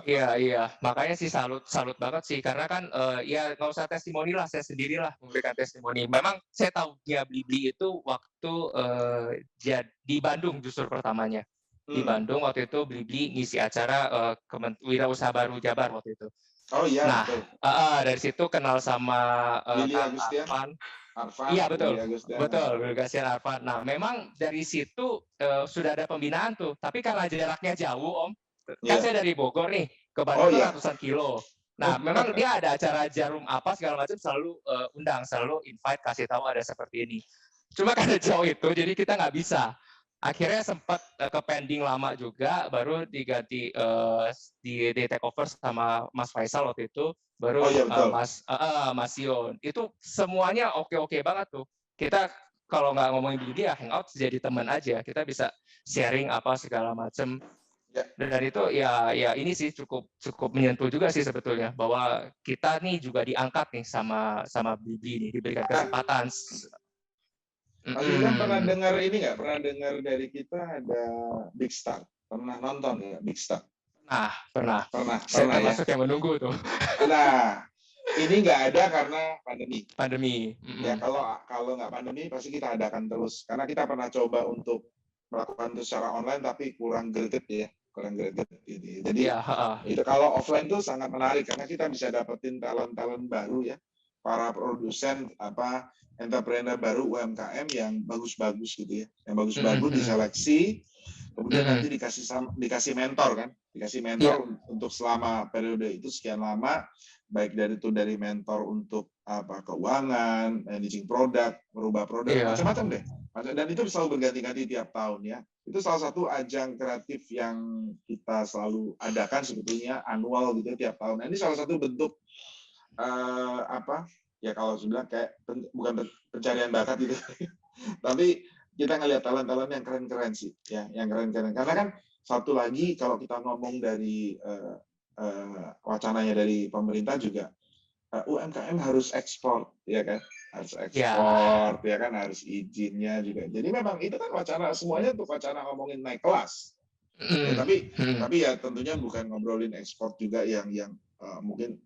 iya, iya. Makanya sih salut salut banget sih karena kan ya nggak usah testimoni lah, saya sendirilah memberikan testimoni. Memang saya tahu dia Blibli itu waktu di Bandung justru pertamanya. Di Hmm. Bandung waktu itu Blibli ngisi acara Wirausaha Baru Jabar waktu itu. Oh iya Nah, betul. dari situ kenal sama Willy Kang Agustian, Arfan. Arfan, Iya Willy betul, Agustian. betul, Gasian Arfan. Nah, memang dari situ sudah ada pembinaan tuh, tapi karena jaraknya jauh, Om, kan Iya. saya dari Bogor nih, ke Oh Bandung kan iya. ratusan kilo. Nah, memang dia ada acara jarum apa segala macam selalu undang, selalu invite kasih tahu ada seperti ini. Cuma karena jauh itu, jadi kita nggak bisa. Akhirnya sempat ke pending lama juga, baru diganti di take over sama Mas Faisal waktu itu, Oh baru iya betul. Mas Yon. Itu semuanya oke-oke banget tuh. Kita kalau nggak ngomongin BD ya hangout jadi teman aja. Kita bisa sharing apa segala macam. Ya. Dan itu ya ini sih cukup menyentuh juga sih sebetulnya bahwa kita nih juga diangkat nih sama BD nih, diberikan Nah, kesempatan. Mas William pernah dengar ini nggak? Pernah dengar dari kita ada Big Start? Pernah nonton nggak Big Start? Pernah. Pernah, Saya pernah ya. termasuk yang menunggu tuh. Nah, ini nggak ada karena pandemi. Pandemi. Ya kalau nggak pandemi pasti kita adakan terus. Karena kita pernah coba untuk melakukan itu secara online tapi kurang greget ya, kurang greget. Gitu. Jadi Ya, itu kalau offline tuh sangat menarik karena kita bisa dapetin talent-talent baru ya, para produsen entrepreneur baru UMKM yang bagus-bagus gitu ya, yang bagus-bagus diseleksi, kemudian nanti dikasih mentor kan, dikasih mentor ya. untuk selama periode itu sekian lama, baik dari mentor untuk keuangan, managing produk, merubah produk, Iya. macam-macam deh. Dan itu selalu berganti-ganti tiap tahun ya. Itu salah satu ajang kreatif yang kita selalu adakan sebetulnya annual gitu tiap tahun. Nah, ini salah satu bentuk ya kalau sudah kayak bukan pencarian bakat gitu, tapi kita ngelihat talent-talent yang keren-keren sih, ya, yang keren-keren. Karena kan satu lagi kalau kita ngomong dari wacananya dari pemerintah juga, UMKM harus ekspor, ya kan, harus ekspor, ya kan, harus izinnya juga. Jadi memang itu kan wacana semuanya untuk wacana ngomongin naik kelas. Ya, tapi ya tentunya bukan ngobrolin ekspor juga yang mungkin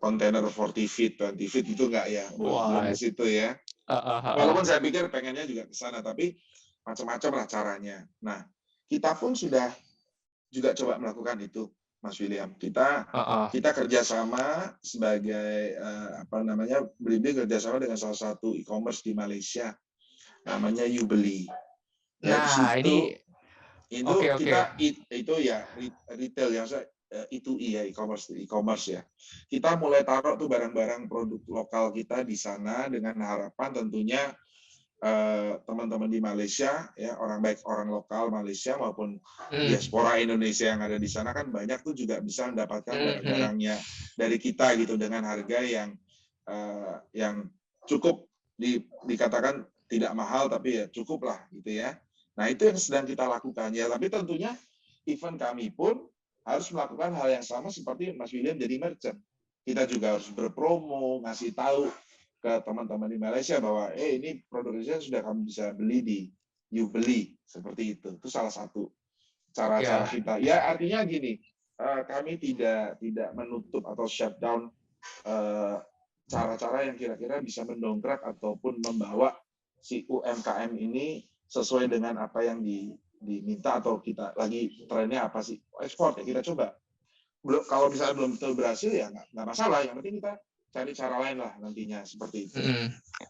kontainer 40 feet, 20 feet itu enggak ya, belum ke situ ya. Walaupun saya pikir pengennya juga ke sana, tapi macam-macam lah caranya. Nah, kita pun sudah juga coba melakukan itu, Mas William. Kita kerjasama sebagai Blibli kerjasama dengan salah satu e-commerce di Malaysia, namanya Ubeli. Ya, di situ itu kita itu ya retail yang itu ya e-commerce ya. Kita mulai taruh tuh barang-barang produk lokal kita di sana dengan harapan tentunya teman-teman di Malaysia ya, orang lokal Malaysia maupun diaspora Indonesia yang ada di sana kan banyak tuh juga bisa mendapatkan barang-barangnya dari kita gitu dengan harga yang cukup dikatakan tidak mahal tapi ya cukup lah gitu ya. Nah, itu yang sedang kita lakukan ya, tapi tentunya event kami pun harus melakukan hal yang sama seperti Mas William jadi merchant. Kita juga harus berpromo, ngasih tahu ke teman-teman di Malaysia bahwa ini produk Indonesia sudah kamu bisa beli di Ubeli, seperti itu. Itu salah satu cara-cara kita. Ya, artinya gini, kami tidak menutup atau shutdown cara-cara yang kira-kira bisa mendongkrak ataupun membawa si UMKM ini sesuai dengan apa yang diminta atau kita lagi trennya apa sih, ekspor ya kita coba. Kalau misalnya belum betul berhasil ya nggak masalah, yang penting kita cari cara lain lah nantinya seperti itu.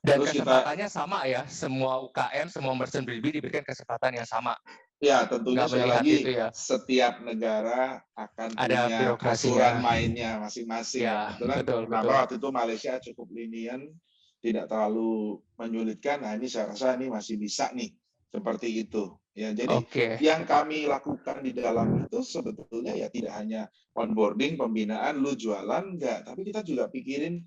Dan terus kesempatannya sama ya, semua UKM, semua merchant Blibli diberikan kesempatan yang sama. Ya, tentunya sekali lagi itu ya. setiap negara akan ada punya aturan mainnya masing-masing. Ya, Kebetulan kenapa waktu itu Malaysia cukup lenient, tidak terlalu menyulitkan. Nah, ini saya rasa ini masih bisa nih seperti itu. Ya, jadi yang kami lakukan di dalam itu sebetulnya ya tidak hanya onboarding, pembinaan, lu jualan enggak, tapi kita juga pikirin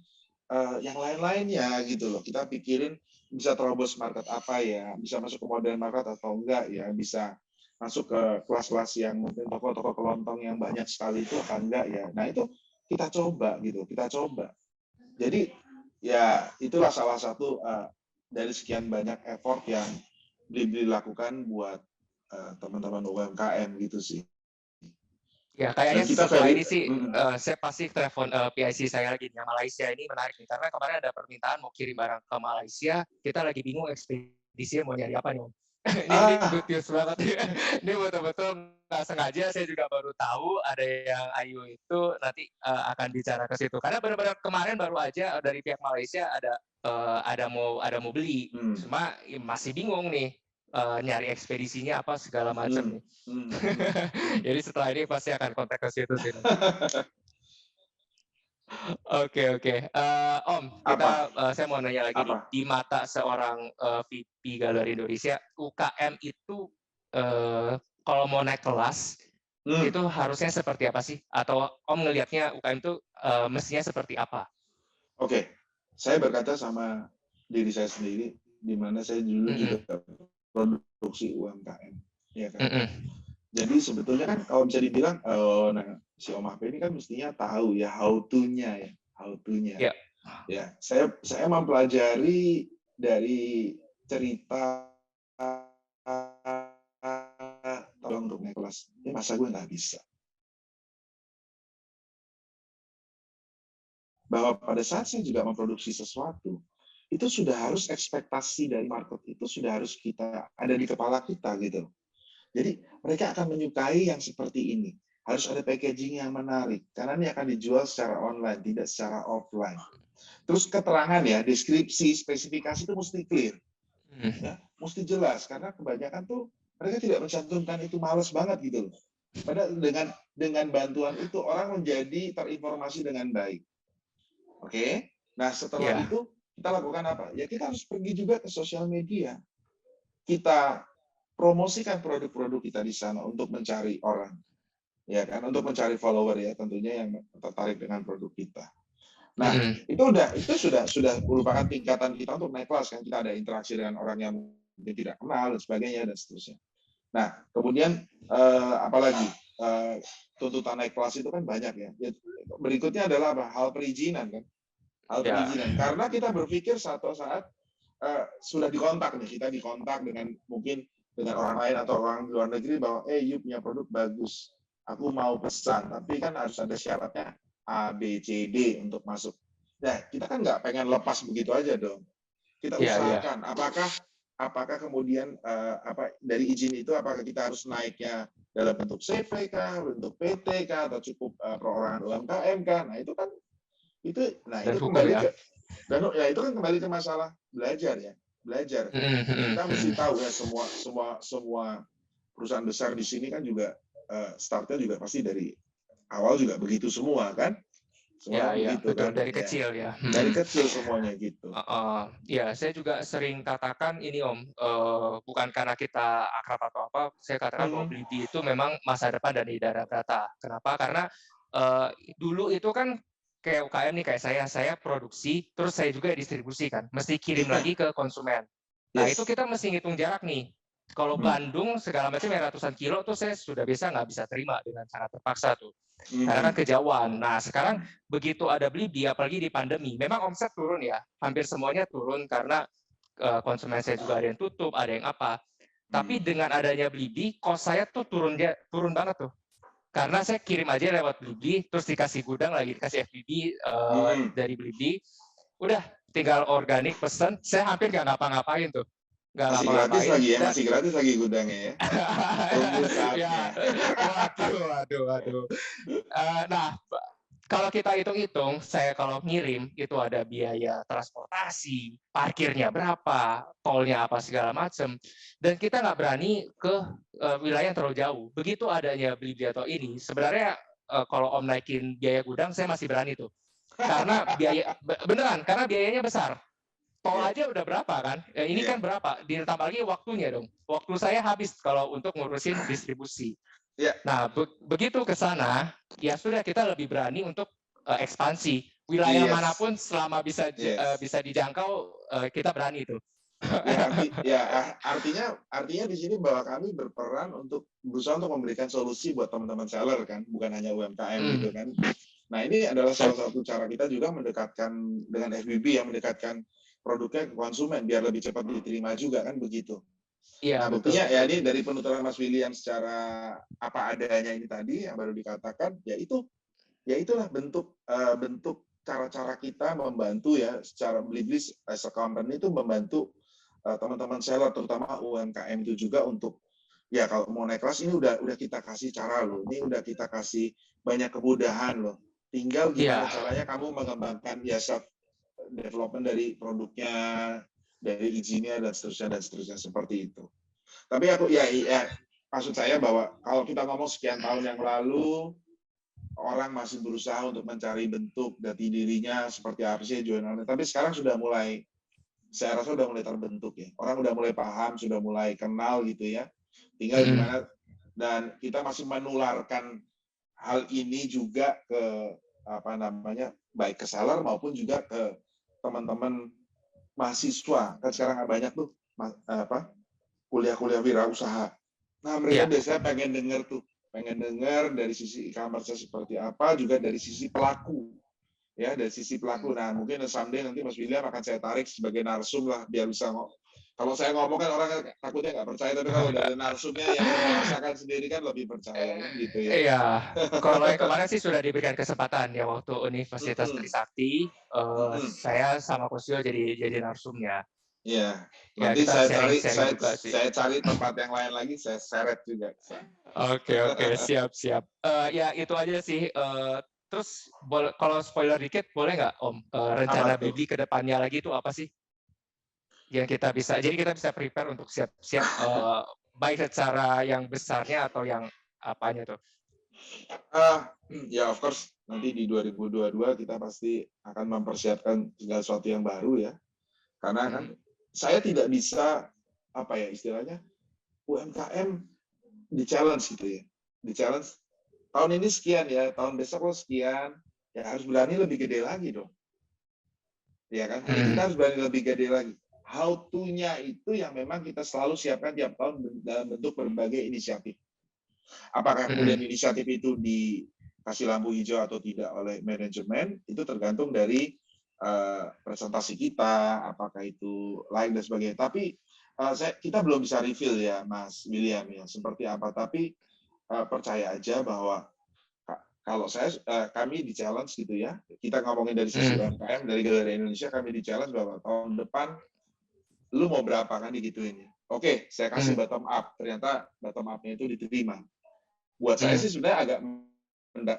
yang lain-lainnya gitu loh. Kita pikirin bisa terobos market apa ya, bisa masuk ke modern market atau enggak ya, bisa masuk ke kelas-kelas yang mungkin toko-toko kelontong yang banyak sekali itu apa enggak ya. Nah, itu kita coba gitu, kita coba. Jadi ya itulah salah satu dari sekian banyak effort yang dilakukan buat teman-teman UMKM gitu sih. Ya, kayaknya setelah ini sih saya pasti telepon PIC saya lagi yang Malaysia. Ini menarik nih, karena kemarin ada permintaan mau kirim barang ke Malaysia, kita lagi bingung ekspedisinya mau nyari apa nih. Ini good news banget. Ini betul-betul nggak sengaja saya juga baru tahu ada yang Ayu itu nanti akan bicara ke situ. Karena benar-benar kemarin baru aja dari pihak Malaysia ada mau beli, cuma masih bingung nih. Nyari ekspedisinya apa segala macam nih. Jadi setelah ini pasti akan kontak ke situ sih. Oke oke. Om, Apa? saya mau nanya lagi nih, Apa? di mata seorang, VP Galeri Indonesia, UKM itu, kalau mau naik kelas, Hmm, itu harusnya seperti apa sih? Atau Om ngelihatnya UKM itu, mestinya seperti apa? oke. Saya berkaca sama diri saya sendiri, di mana saya dulu juga Mhm produksi UMKM, ya kan. mhm. Jadi sebetulnya kan kalau bisa dibilang, nah si Om HP ini kan mestinya tahu ya how to-nya ya, how to-nya. Ya. Ya, saya mempelajari dari cerita tolong untuk naik kelas. Ya masa gue nggak bisa. Bahwa pada saat saya juga memproduksi sesuatu, itu sudah harus ekspektasi dari market itu sudah harus kita ada di kepala kita gitu. Jadi mereka akan menyukai yang seperti ini. Harus ada packaging yang menarik karena ini akan dijual secara online, tidak secara offline. Terus keterangan ya, deskripsi, spesifikasi itu mesti clear, Mhm. ya, mesti jelas karena kebanyakan tuh mereka tidak mencantumkan itu males banget gitu loh. Padahal dengan bantuan itu orang menjadi terinformasi dengan baik. Oke. Nah, setelah Iya. itu kita lakukan apa? Ya kita harus pergi juga ke sosial media. Kita promosikan produk-produk kita di sana untuk mencari orang, ya kan? Untuk mencari follower ya tentunya yang tertarik dengan produk kita. Nah, Mhm. itu sudah merupakan tingkatan kita untuk naik kelas kan. Kita ada interaksi dengan orang yang mungkin tidak kenal dan sebagainya dan seterusnya. Nah, kemudian apalagi tuntutan naik kelas itu kan banyak ya. Berikutnya adalah apa? Hal perizinan kan. Hal Ya. perizinan. Karena kita berpikir satu saat sudah dikontak nih, kita dikontak dengan mungkin dengan orang lain atau orang luar negeri bahwa, you punya produk bagus, aku mau pesan, tapi kan harus ada syaratnya A, B, C, D untuk masuk. Nah, kita kan nggak pengen lepas begitu aja dong. Kita Iya iya. usahakan, apakah kemudian apa dari izin itu apakah kita harus naiknya dalam bentuk CV kah, bentuk PT kah, atau cukup perorangan UMKM kah? Nah Dan itu hukum kembali ya. ke dan ya itu kan kembali ke masalah belajar ya, belajar. Mhm mhm Kita mesti mhm. tahu ya semua perusahaan besar di sini kan juga startnya juga pasti dari awal juga begitu semua kan, semua Iya kan iya, begitu betul, kan, dari ya kecil ya. dari Mhm. kecil semuanya gitu. Heeh, iya saya juga sering katakan ini Om, bukan karena kita akrab atau apa, saya katakan bahwa Hmm, Blibli itu memang masa depan dari daerah Batak. Kenapa? Karena, dulu itu kan kayak UKM nih, kayak saya produksi, terus saya juga distribusi kan, mesti kirim lagi ke konsumen. Nah itu yes. kita mesti ngitung jarak nih. Kalau Hmm, Bandung segala macam yang ratusan kilo tuh saya sudah nggak bisa terima dengan sangat terpaksa tuh, karena kan hmm, kejauhan. Nah sekarang hmm, begitu ada Blibli, apalagi di pandemi, memang omset turun ya, hampir semuanya turun karena, konsumen saya juga ada yang tutup, ada yang apa. Tapi hmm, dengan adanya Blibli, cost saya tuh turun banget tuh. Karena saya kirim aja lewat Blibli, terus dikasih gudang lagi, dikasih FBB, hmm. dari Blibli, udah tinggal organik pesen, saya hampir nggak ngapa-ngapain tuh, nggak Masih gratis ngapa-ngapain lagi ya, dan masih gratis lagi gudangnya ya. Tunggu saatnya. ya, waduh waduh waduh. Nah, kalau kita hitung-hitung, saya kalau ngirim itu ada biaya transportasi, parkirnya berapa, tolnya apa segala macam, dan kita nggak berani ke wilayah yang terlalu jauh. Begitu adanya Blibli atau ini, sebenarnya kalau Om naikin biaya gudang, saya masih berani tuh. Karena beneran, karena biayanya besar. Tol Iya, aja udah berapa kan? Ini kan iya, berapa? Ditambah lagi waktunya dong. Waktu saya habis kalau untuk ngurusin distribusi. iya, Nah, begitu ke sana, ya sudah kita lebih berani untuk ekspansi. Wilayah yes, manapun selama yes. bisa dijangkau, kita berani itu. Artinya di sini bahwa kami berperan untuk berusaha untuk memberikan solusi buat teman-teman seller kan, bukan hanya UMKM gitu Hmm. kan. Nah, ini adalah salah satu cara kita juga mendekatkan dengan FBB yang mendekatkan produknya ke konsumen biar lebih cepat diterima juga kan begitu. Iya, Nah, betul buktinya ya betul. ini dari penuturan Mas Willy yang secara apa adanya ini tadi yang baru dikatakan, ya itulah bentuk cara-cara kita membantu ya secara Bliblis as a company itu membantu teman-teman seller terutama UMKM itu juga untuk ya kalau mau naik kelas ini udah kita kasih cara loh, ini udah kita kasih banyak kemudahan loh. Tinggal gimana Iya, caranya kamu mengembangkan ya self development dari produknya, dari izinnya dan seterusnya seperti itu. Tapi aku ya maksud saya bahwa kalau kita ngomong sekian tahun yang lalu orang masih berusaha untuk mencari bentuk jati dirinya seperti apa sih jualan online. Tapi sekarang sudah mulai, saya rasa sudah mulai terbentuk ya. Orang sudah mulai paham, sudah mulai kenal gitu ya. Tinggal gimana, dan kita masih menularkan hal ini juga ke apa namanya, baik ke seller maupun juga ke teman-teman mahasiswa. Kan sekarang banyak tuh kuliah-kuliah wirausaha. Nah, mereka biasanya pengen dengar dari sisi e-commerce seperti apa, juga dari sisi pelaku. Ya, dari sisi pelaku. Nah, mungkin someday nanti Mas William akan saya tarik sebagai narsum lah, biar bisa kalau saya ngomong kan orang takutnya nggak percaya, tapi kalau dari narsumnya yang merasakan sendiri kan lebih percaya kan gitu ya. Iya, kalau yang kemarin sih sudah diberikan kesempatan ya waktu Universitas Trisakti, saya sama Kusio jadi narsumnya. Iya, Ya nanti kita sharing juga sih. saya cari tempat yang lain lagi, saya seret juga. Oke, siap. Ya itu aja sih. Terus kalau spoiler dikit boleh nggak Om, rencana Bibi ke depannya lagi itu apa sih? Yang kita bisa, jadi kita bisa prepare untuk siap-siap baik secara yang besarnya atau yang apanya tuh? Ya of course nanti di 2022 kita pasti akan mempersiapkan segala sesuatu yang baru ya. Karena kan saya tidak bisa apa ya istilahnya UMKM di challenge gitu ya. Di challenge tahun ini sekian ya, tahun besok lo sekian, ya harus berani lebih gede lagi dong. Ya kan? Kita harus berani lebih gede lagi. How to-nya itu yang memang kita selalu siapkan tiap tahun dalam bentuk berbagai inisiatif. Apakah kemudian inisiatif itu dikasih lampu hijau atau tidak oleh manajemen, itu tergantung dari presentasi kita, apakah itu like dan sebagainya. Tapi kita belum bisa reveal ya, Mas William ya, seperti apa. Tapi percaya aja bahwa kalau kami di challenge gitu ya, kita ngomongin dari sisi UMKM, dari Galeri Indonesia, kami di challenge bahwa tahun depan lu mau berapa kan digituin ya. Oke, saya kasih bottom up, ternyata bottom up-nya itu diterima. Buat saya sih sebenarnya agak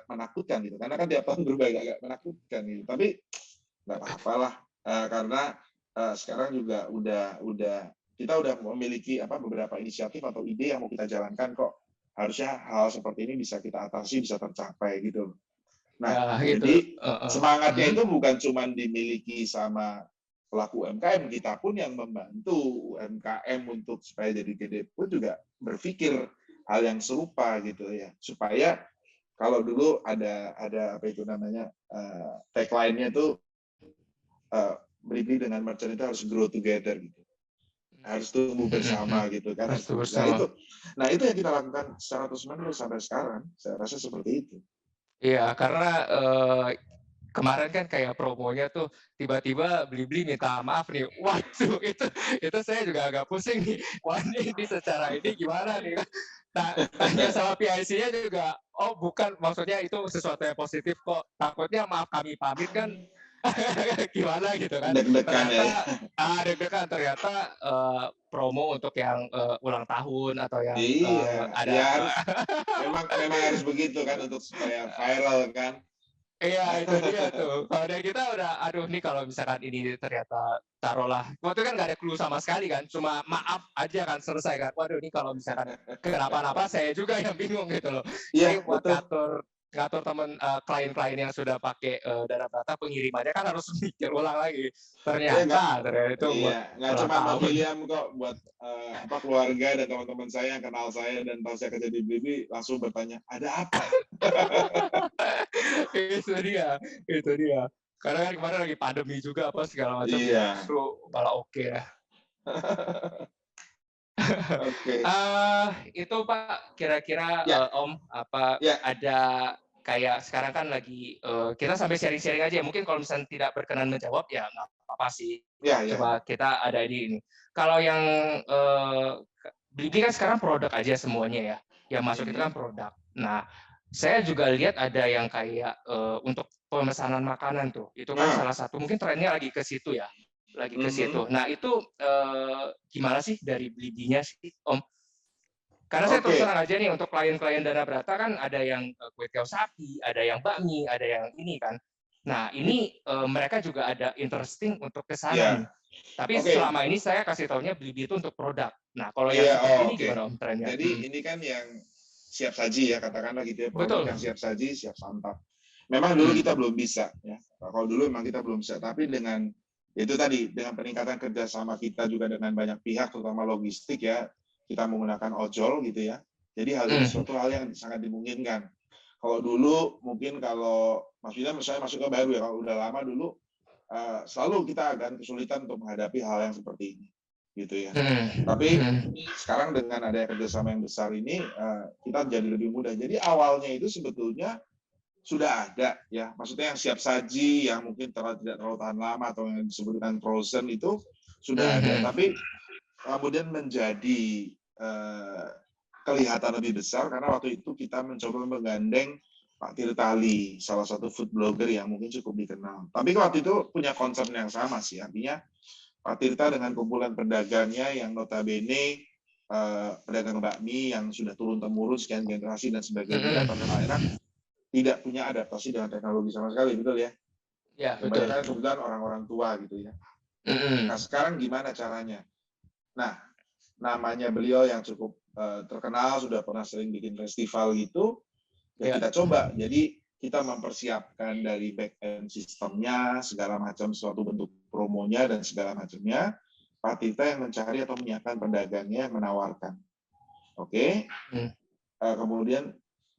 menakutkan gitu, karena kan tiap tahun berubah agak menakutkan gitu. Tapi nggak apa-apa lah, karena sekarang juga kita udah memiliki beberapa inisiatif atau ide yang mau kita jalankan kok. Harusnya hal seperti ini bisa kita atasi, bisa tercapai gitu. Nah, jadi semangatnya itu bukan cuma dimiliki sama pelaku UMKM, kita pun yang membantu UMKM untuk supaya jadi gede pun juga berpikir hal yang serupa gitu ya, supaya kalau dulu ada apa itu namanya tagline-nya tuh Blibli dengan merchant itu harus grow together gitu, harus tumbuh bersama gitu kan. Nah itu yang kita lakukan secara terus-menerus sampai sekarang, saya rasa seperti itu. Iya, karena kemarin kan kayak promonya tuh tiba-tiba Blibli minta maaf nih. Waduh, itu saya juga agak pusing nih. Wah, ini secara ini gimana nih? Tanya sama PIC-nya juga, oh bukan, maksudnya itu sesuatu yang positif kok. Takutnya maaf kami pamit kan gimana gitu kan. Deg-degan ya. Deg-degan ternyata promo untuk yang ulang tahun atau yang ada. Ya harus, memang harus begitu kan untuk supaya viral kan. Iya, itu dia tuh. Kalau dari kita udah, aduh nih kalau misalkan ini ternyata taruhlah, waktu itu kan nggak ada clue sama sekali kan, cuma maaf aja kan selesai kan. Waduh nih kalau misalkan kenapa-napa saya juga yang bingung gitu loh. Jadi buat ngatur teman klien-klien yang sudah pakai dana data pengirimannya kan harus mikir ulang lagi. Ternyata itu buat nggak cuma Mas William kok, buat keluarga dan teman-teman saya yang kenal saya dan tahu saya kerja di Blibli langsung bertanya, ada apa? Itu dia. Karena kan kemarin lagi pandemi juga apa segala macam, justru malah oke lah. Itu Pak, kira-kira Om ada kayak sekarang kan lagi kita sampai sharing-sharing aja. Mungkin kalau misalnya tidak berkenan menjawab ya nggak apa-apa sih. Coba kita ada ini. Kalau yang Blibli kan sekarang produk aja semuanya ya. Yang masuk itu kan produk. Nah, saya juga lihat ada yang kayak untuk pemesanan makanan tuh. Itu kan salah satu mungkin trennya lagi ke situ ya. Lagi ke situ. Nah, itu gimana sih dari Blibli-nya sih, Om? Karena saya terus terang aja nih untuk klien-klien Dana Brata kan ada yang kue tiaw sapi, ada yang bakmi, ada yang ini kan. Nah, ini mereka juga ada interesting untuk ke sana nih. Tapi selama ini saya kasih taunya Blibli itu untuk produk. Nah, kalau yang seperti ini gimana Om trennya? Jadi ini kan yang siap saji ya, katakanlah gitu ya, produk Betul. yang siap saji, siap santap. Memang dulu kita belum bisa ya. Kalau dulu memang kita belum bisa, tapi dengan itu tadi, dengan peningkatan kerjasama kita juga dengan banyak pihak, terutama logistik ya, kita menggunakan ojol gitu ya. Jadi hal itu suatu hal yang sangat dimungkinkan. Kalau dulu mungkin kalau Mas William misalnya masuk ke baru ya, kalau udah lama dulu selalu kita akan kesulitan untuk menghadapi hal yang seperti ini, gitu ya. Tapi sekarang dengan adanya kerjasama yang besar ini, kita jadi lebih mudah. Jadi awalnya itu sebetulnya sudah ada ya, maksudnya yang siap saji, yang mungkin tidak terlalu tahan lama atau yang disebutkan frozen itu sudah ada. Tapi kemudian menjadi kelihatan lebih besar karena waktu itu kita mencoba menggandeng Pak Tirtali, salah satu food blogger yang mungkin cukup dikenal. Tapi waktu itu punya konsep yang sama sih, artinya Pak Tirta dengan kumpulan pedagangnya yang notabene pedagang bakmi yang sudah turun-temurun sekian generasi dan sebagainya, terkenal enak, tidak punya adaptasi dengan teknologi sama sekali, betul ya? Ya, betul. Kebanyakan kebetulan orang-orang tua gitu ya. Nah, sekarang gimana caranya? Nah, namanya beliau yang cukup terkenal, sudah pernah sering bikin festival gitu, ya kita coba. Jadi kita mempersiapkan dari back end sistemnya, segala macam suatu bentuk promonya dan segala macamnya. Pak Tita yang mencari atau menyiapkan pedagangnya yang menawarkan. Oke. Kemudian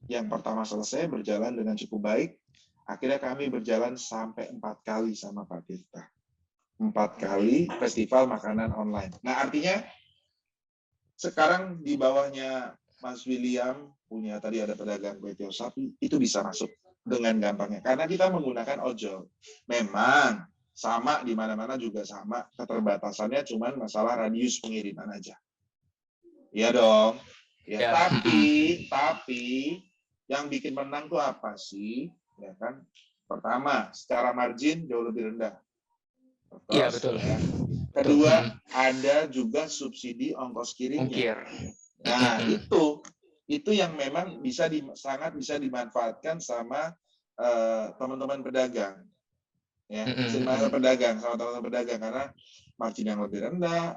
yang pertama selesai berjalan dengan cukup baik. Akhirnya kami berjalan sampai 4 kali sama Pak Tirta. 4 kali festival makanan online. Nah, artinya sekarang di bawahnya Mas William punya tadi ada pedagang kue tiaw sapi, itu bisa masuk dengan gampangnya. Karena kita menggunakan ojol. Memang sama di mana-mana juga sama, keterbatasannya cuman masalah radius pengiriman aja. Iya dong. Ya, tapi yang bikin menang tuh apa sih? Ya kan? Pertama, secara margin jauh lebih rendah. Iya, betul. Ya. Kedua, ada juga subsidi ongkos kirimnya. Nah, itu yang memang sangat bisa dimanfaatkan sama teman-teman pedagang. Ya, bisa dimanfaatkan pedagang sama teman-teman pedagang karena margin yang lebih rendah,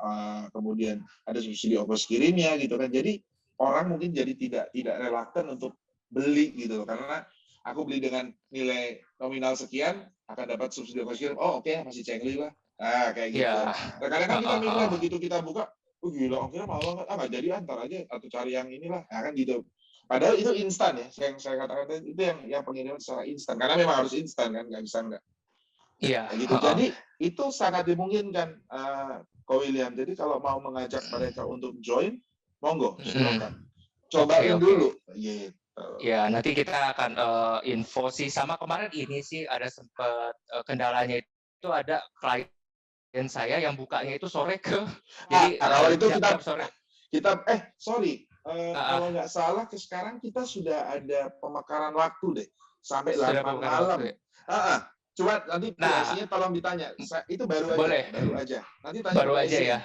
kemudian ada subsidi ongkos kirimnya gitu kan. Jadi orang mungkin jadi tidak reluctant untuk beli gitu karena aku beli dengan nilai nominal sekian akan dapat subsidi ongkos kirim. Oh, oke, masih cengli lah. Nah, kayak gitu. Kadang-kadang kan kita mikirnya begitu kita buka, oh gila, ongkirnya mahal banget. Nggak jadi, antar aja atau cari yang inilah. Nah, kan gitu. Padahal itu instan ya. Yang saya katakan itu yang pengiriman secara instan. Karena memang harus instan kan, nggak bisa enggak. Iya. Gitu. Jadi itu sangat dimungkinkan, Ko William. Jadi kalau mau mengajak mereka untuk join, monggo, silakan. Cobain dulu. Gitu. Ya, nanti kita akan info sih. Sama kemarin ini sih ada sempat kendalanya itu ada klien saya yang bukanya itu sore ke. Jadi kalau itu kita kalau nggak salah sekarang kita sudah ada pemekaran waktu deh sampai 8 malam. Cuma nanti PSI-nya tolong ditanya. Itu baru aja. Boleh. Baru aja. Nanti tanya baru aja ya.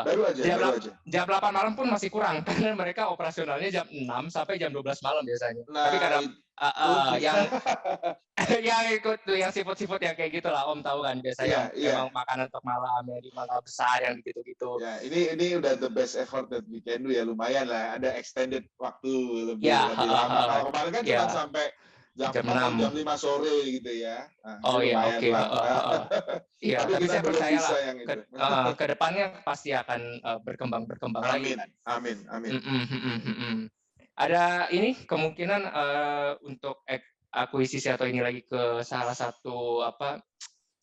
Baru aja. Jam 8 malam pun masih kurang karena mereka operasionalnya jam 6 sampai jam 12 malam biasanya. Nah, tapi kadang yang ikut tuh yang siput-siput yang kayak gitulah Om tahu kan biasanya memang makanan untuk malam ya di malam besar yang gitu-gitu. Ya, ini udah the best effort that we can do ya, lumayan lah ada extended waktu lebih lama. Kalau kemarin kan cuma sampai jam 6 jam 5 sore gitu ya. Nah, oke. Iya, tapi saya percaya lah ke depannya pasti akan berkembang lagi. Amin. Ada ini kemungkinan untuk akuisisi atau ini lagi ke salah satu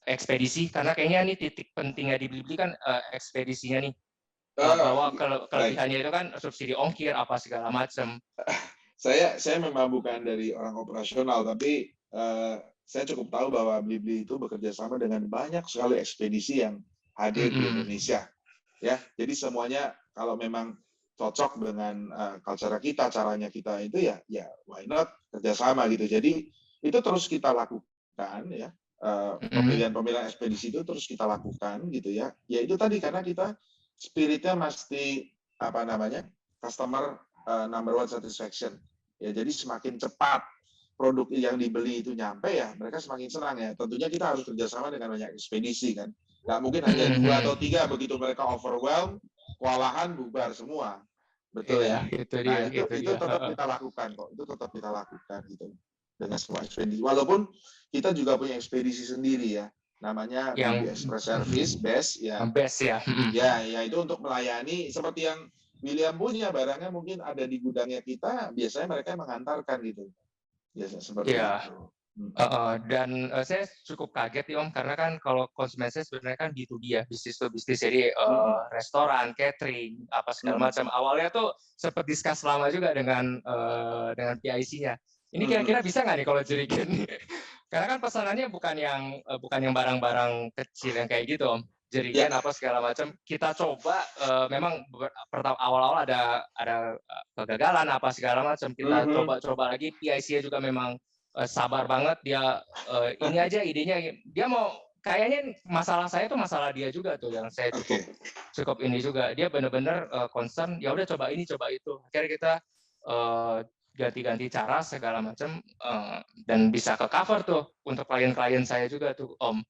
ekspedisi karena kayaknya ini titik pentingnya di Blibli kan ekspedisinya nih. Bahwa kelebihannya itu kan subsidi ongkir apa segala macam. Saya memang bukan dari orang operasional, tapi saya cukup tahu bahwa Blibli itu bekerja sama dengan banyak sekali ekspedisi yang hadir di Indonesia. Ya, jadi semuanya kalau memang cocok dengan culture kita, caranya kita itu ya why not kerjasama gitu. Jadi itu terus kita lakukan ya. Pemilihan ekspedisi itu terus kita lakukan gitu ya. Ya itu tadi karena kita spiritnya mesti customer number one satisfaction. Ya jadi semakin cepat produk yang dibeli itu nyampe ya mereka semakin senang ya. Tentunya kita harus kerjasama dengan banyak ekspedisi kan. Nggak mungkin hanya 2 atau 3 begitu mereka overwhelmed, kewalahan bubar semua. Betul Iya, ya. itu dia, Nah, itu itu dia. tetap Heeh. kita lakukan kok. Itu tetap kita lakukan gitu dengan semua ekspedisi. Walaupun kita juga punya ekspedisi sendiri ya. Namanya Yang BB Express Service, BES ya. best ya. Ya itu untuk melayani seperti yang William punya, barangnya mungkin ada di gudangnya kita, biasanya mereka mengantarkan gitu. Biasa seperti Iya. itu. Dan saya cukup kaget nih Om, karena kan kalau konsumen saya sebenarnya kan B2B ya, bisnis to bisnis, jadi Mm-mm. restoran, catering, apa segala Mm-mm. macam. Awalnya tuh sempat discuss lama juga dengan PIC-nya. Ini Mm-mm. kira-kira bisa nggak nih kalau jerigen? Karena kan pesanannya bukan yang barang-barang kecil yang kayak gitu Om. Ya, Jerigen apa segala macam. Kita coba, memang pertama awal-awal ada kegagalan apa segala macam. Kita mhm. coba-coba lagi. PIC-nya juga memang sabar banget dia, ini aja idenya, dia mau kayaknya masalah saya tuh masalah dia juga tuh yang saya cukup Oke. cukup ini juga. Dia benar-benar concern, ya udah coba ini, coba itu. Akhirnya kita ganti-ganti cara segala macam, dan bisa ke-cover tuh untuk klien-klien saya juga tuh, Om,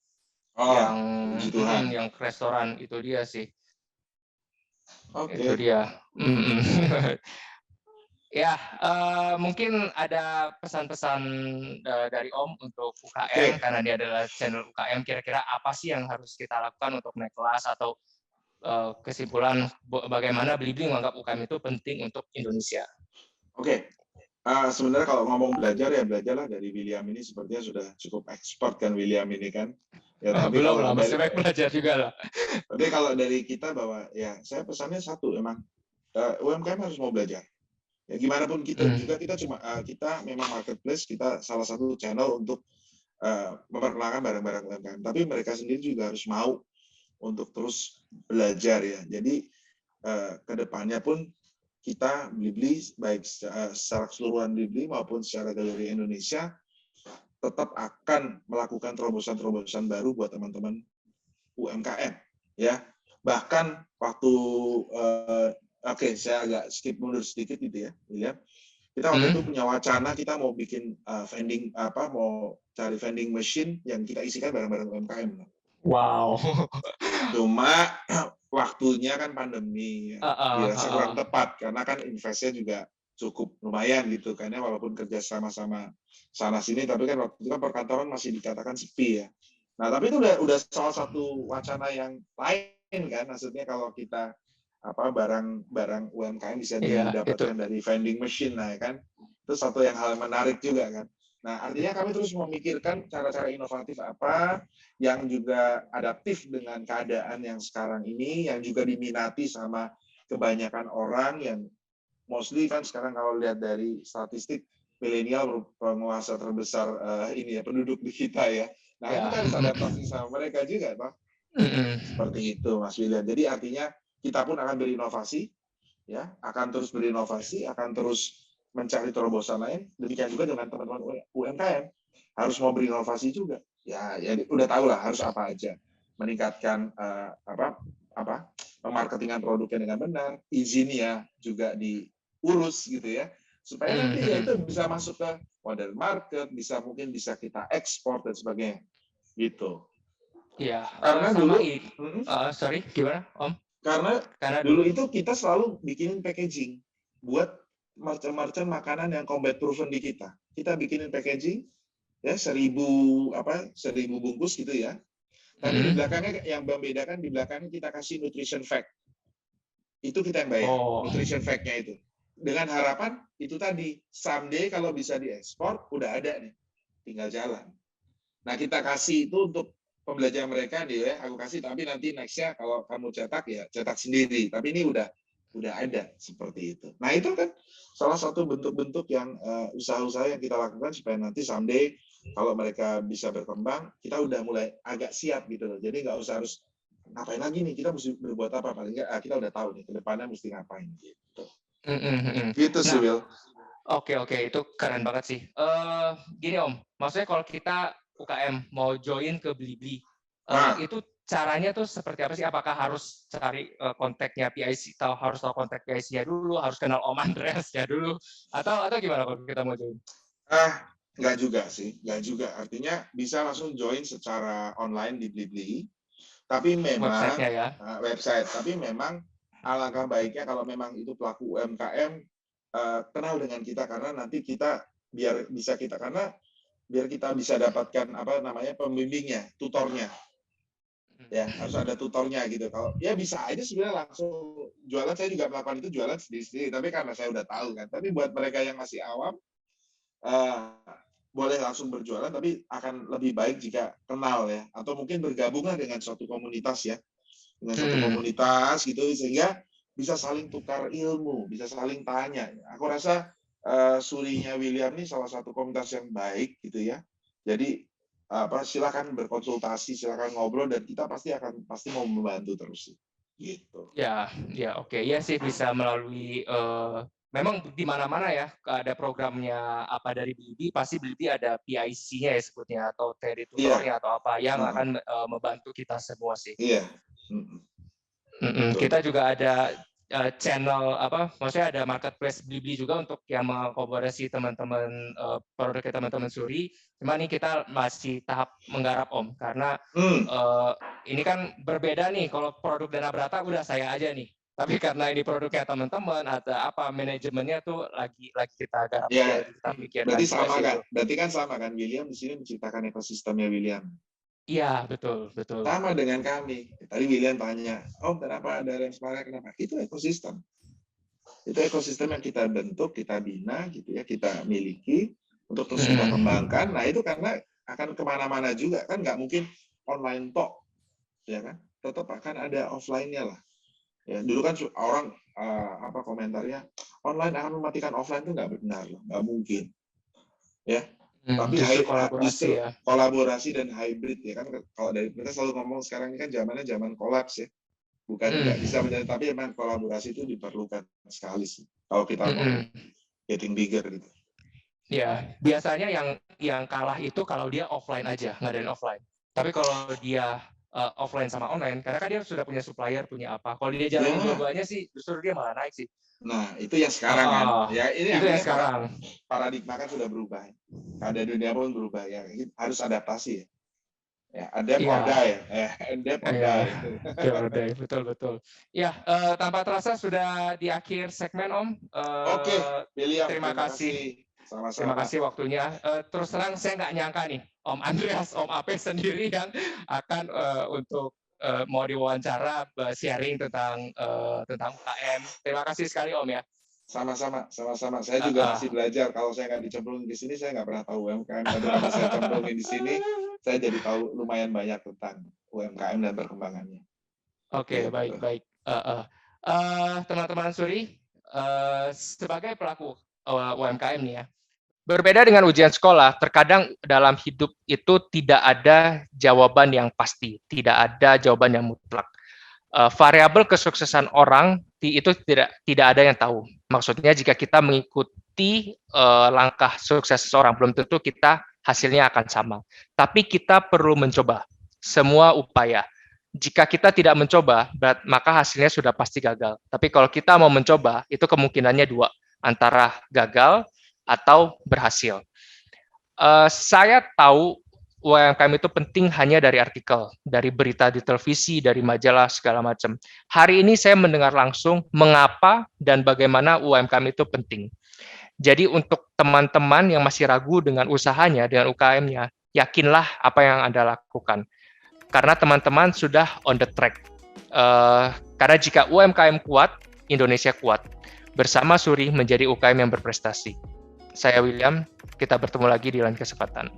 Oh, yang puji Tuhan. yang restoran itu dia sih, itu Oke. dia. Mhm. Ya, mungkin ada pesan-pesan, dari Om untuk UKM, Oke. karena dia adalah channel UKM, kira-kira apa sih yang harus kita lakukan untuk naik kelas atau, kesimpulan bagaimana Blibli menganggap UKM itu penting untuk Indonesia? Oke. Sebenarnya kalau ngomong belajar ya belajarlah dari William ini sepertinya sudah cukup expert kan William ini kan. Ya tapi Belum kalau lah, masih dari banyak belajar juga lah. kita bahwa ya saya pesannya satu emang UMKM harus mau belajar. Ya gimana pun kita Mmm, juga kita memang marketplace, kita salah satu channel untuk memperkenalkan barang-barang UMKM. Tapi mereka sendiri juga harus mau untuk terus belajar ya. Jadi kedepannya pun kita Blibli baik secara keseluruhan Blibli maupun secara Galeri Indonesia tetap akan melakukan terobosan-terobosan baru buat teman-teman UMKM ya. Bahkan waktu oke, saya agak skip mundur sedikit gitu ya, William. Kita waktu itu punya wacana kita mau bikin mau cari vending machine yang kita isikan barang-barang UMKM. wow. Cuma waktunya kan pandemi ya. Heeh, Dirasa heeh. kurang tepat karena kan investnya juga cukup lumayan gitu kan ya, walaupun kerja sama-sama sana sini tapi kan waktu itu kan perkantoran masih dikatakan sepi ya. Nah, tapi itu udah salah satu wacana yang lain kan, maksudnya kalau kita barang-barang UMKM bisa Iya, itu. didapatkan dari vending machine, nah ya kan itu satu hal yang menarik juga kan. Nah, artinya kami terus memikirkan cara-cara inovatif apa yang juga adaptif dengan keadaan yang sekarang ini, yang juga diminati sama kebanyakan orang yang mostly kan sekarang kalau lihat dari statistik milenial penguasa terbesar ini ya penduduk di kita ya. Nah, Ya. kita harus adaptasi sama mereka juga, toh. Mhm. Seperti itu, Mas William. Jadi artinya kita pun akan berinovasi, ya, akan terus berinovasi, akan terus mencari terobosan lain. Demikian juga dengan teman-teman UMKM harus mau berinovasi juga. Ya, ya udah tahu lah harus apa aja. Meningkatkan marketingan produknya dengan benar, izinnya juga diurus gitu ya. Supaya Mhm, nanti ya mhm. itu bisa masuk ke modern market, mungkin bisa kita ekspor dan sebagainya. Gitu. Iya, Karena sama dulu sorry, gimana, Om? karena Karena dulu dulu itu kita selalu bikinin packaging buat merchant-merchant makanan yang combat proven di kita. Kita bikinin packaging ya 1000 bungkus gitu ya. Tapi di mhm. belakangnya yang membedakan di belakangnya kita kasih nutrition fact. Itu kita yang bayar, Oh, nutrition fact-nya itu. Dengan harapan itu tadi someday kalau bisa diekspor udah ada nih, tinggal jalan. Nah, kita kasih itu untuk pembelajaran mereka nih ya, aku kasih tapi nanti nextnya kalau kamu cetak ya cetak sendiri. Tapi ini udah ada seperti itu. Nah, itu kan salah satu bentuk-bentuk yang usaha-usaha yang kita lakukan supaya nanti someday kalau mereka bisa berkembang, kita udah mulai agak siap gitu loh. Jadi nggak usah harus ngapain lagi nih, kita mesti berbuat apa, paling nggak kita udah tahu nih ke depannya mesti ngapain gitu. mhm, mhm. Gitu sih, Nah, Will. oke, itu keren banget sih. Gini Om, maksudnya kalau kita UKM mau join ke Blibli, Nah, itu caranya tuh seperti apa sih? Apakah harus cari, kontaknya PIC, harus tahu kontak PIC-nya dulu, harus kenal Om Andreasnya dulu, atau gimana kalau kita mau join? nggak juga sih, nggak juga. Artinya bisa langsung join secara online di Blibli, tapi memang Websitenya ya? website, tapi memang alangkah baiknya kalau memang itu pelaku UMKM kenal dengan kita, karena nanti kita biar kita bisa dapatkan pembimbingnya, tutornya. Ya, harus ada tutornya gitu. Kalau ya bisa aja sebenarnya langsung jualan, saya juga melakukan itu, jualan sendiri-sendiri, tapi karena saya udah tahu kan. Tapi buat mereka yang masih awam, boleh langsung berjualan, tapi akan lebih baik jika kenal ya, atau mungkin bergabunglah dengan suatu komunitas ya, dengan suatu komunitas gitu, sehingga bisa saling tukar ilmu, bisa saling tanya. Aku rasa Surinya William ini salah satu komunitas yang baik gitu ya. Jadi silakan berkonsultasi, silakan ngobrol, dan kita pasti mau membantu terus gitu. Ya, oke. Ya sih, bisa melalui memang di mana-mana ya ada programnya apa dari Blibli, pasti Blibli ada PIC-nya ya sebutnya, atau tutornya atau apa yang akan membantu kita semua sih. Iya. Kita juga ada channel maksudnya ada marketplace Blibli juga untuk yang mengkolaborasi teman-teman produknya teman-teman Suri. Cuma nih kita masih tahap menggarap Om, karena ini kan berbeda nih. Kalau produk Dana Brata udah saya aja nih, tapi karena ini produknya teman-teman, ada manajemennya tuh lagi kita garap. Ya, kita pikir. Berarti kan sama kan, William di sini menciptakan ekosistemnya William. Iya, betul. Sama dengan kami. Tadi William tanya, kenapa ada Remsmara, kenapa? Itu ekosistem. Itu ekosistem yang kita bentuk, kita bina, gitu ya, kita miliki untuk terus kita kembangkan. Nah, itu karena akan kemana-mana juga kan, nggak mungkin online tok, ya kan? Tetap akan ada offline-nya lah. Ya, dulu kan orang komentarnya online akan mematikan offline, itu nggak benar loh, nggak mungkin. Ya. Tapi justru kolaborasi dan hybrid ya kan, kalau dari kita selalu ngomong sekarang ini kan zaman kolaps ya, bukan nggak bisa menjadi, tapi memang kolaborasi itu diperlukan sekali sih kalau kita mau getting bigger gitu. Ya, biasanya yang kalah itu kalau dia offline aja, ngadain offline. Tapi kalau dia offline sama online, karena kan dia sudah punya supplier, punya apa. Kalau dia jalanin dua-duanya sih, justru dia malah naik sih. Nah, itu yang sekarang kan. Ya, ini itu yang sekarang. Paradigma kan sudah berubah. Keadaan dunia pun berubah ya. Harus adaptasi ya. Ya, adapt or die. Adapt or die. Betul. Ya, tanpa terasa sudah di akhir segmen Om. Oke, William. Terima kasih. Sama-sama. Terima kasih waktunya. Terus terang saya nggak nyangka nih, Om Andreas, Om Ape sendiri yang akan untuk mau diwawancara sharing tentang UKM. Terima kasih sekali Om ya. Sama-sama. Saya juga masih belajar. Kalau saya nggak dicemplungin di sini, saya nggak pernah tahu UMKM. Tapi kalau saya cemplungin di sini, saya jadi tahu lumayan banyak tentang UMKM dan perkembangannya. Oke, baik. Teman-teman Suri, sebagai pelaku UMKM nih ya, berbeda dengan ujian sekolah, terkadang dalam hidup itu tidak ada jawaban yang pasti, tidak ada jawaban yang mutlak. Variabel kesuksesan orang itu tidak ada yang tahu. Maksudnya jika kita mengikuti langkah sukses seseorang, belum tentu hasilnya akan sama. Tapi kita perlu mencoba semua upaya. Jika kita tidak mencoba, maka hasilnya sudah pasti gagal. Tapi kalau kita mau mencoba, itu kemungkinannya dua, antara gagal atau berhasil. Saya tahu UMKM itu penting hanya dari artikel, dari berita di televisi, dari majalah, segala macam. Hari ini saya mendengar langsung mengapa dan bagaimana UMKM itu penting. Jadi untuk teman-teman yang masih ragu dengan usahanya, dengan UKM-nya, yakinlah apa yang Anda lakukan. Karena teman-teman sudah on the track. Karena jika UMKM kuat, Indonesia kuat. Bersama Suri menjadi UKM yang berprestasi. Saya William, kita bertemu lagi di lain kesempatan.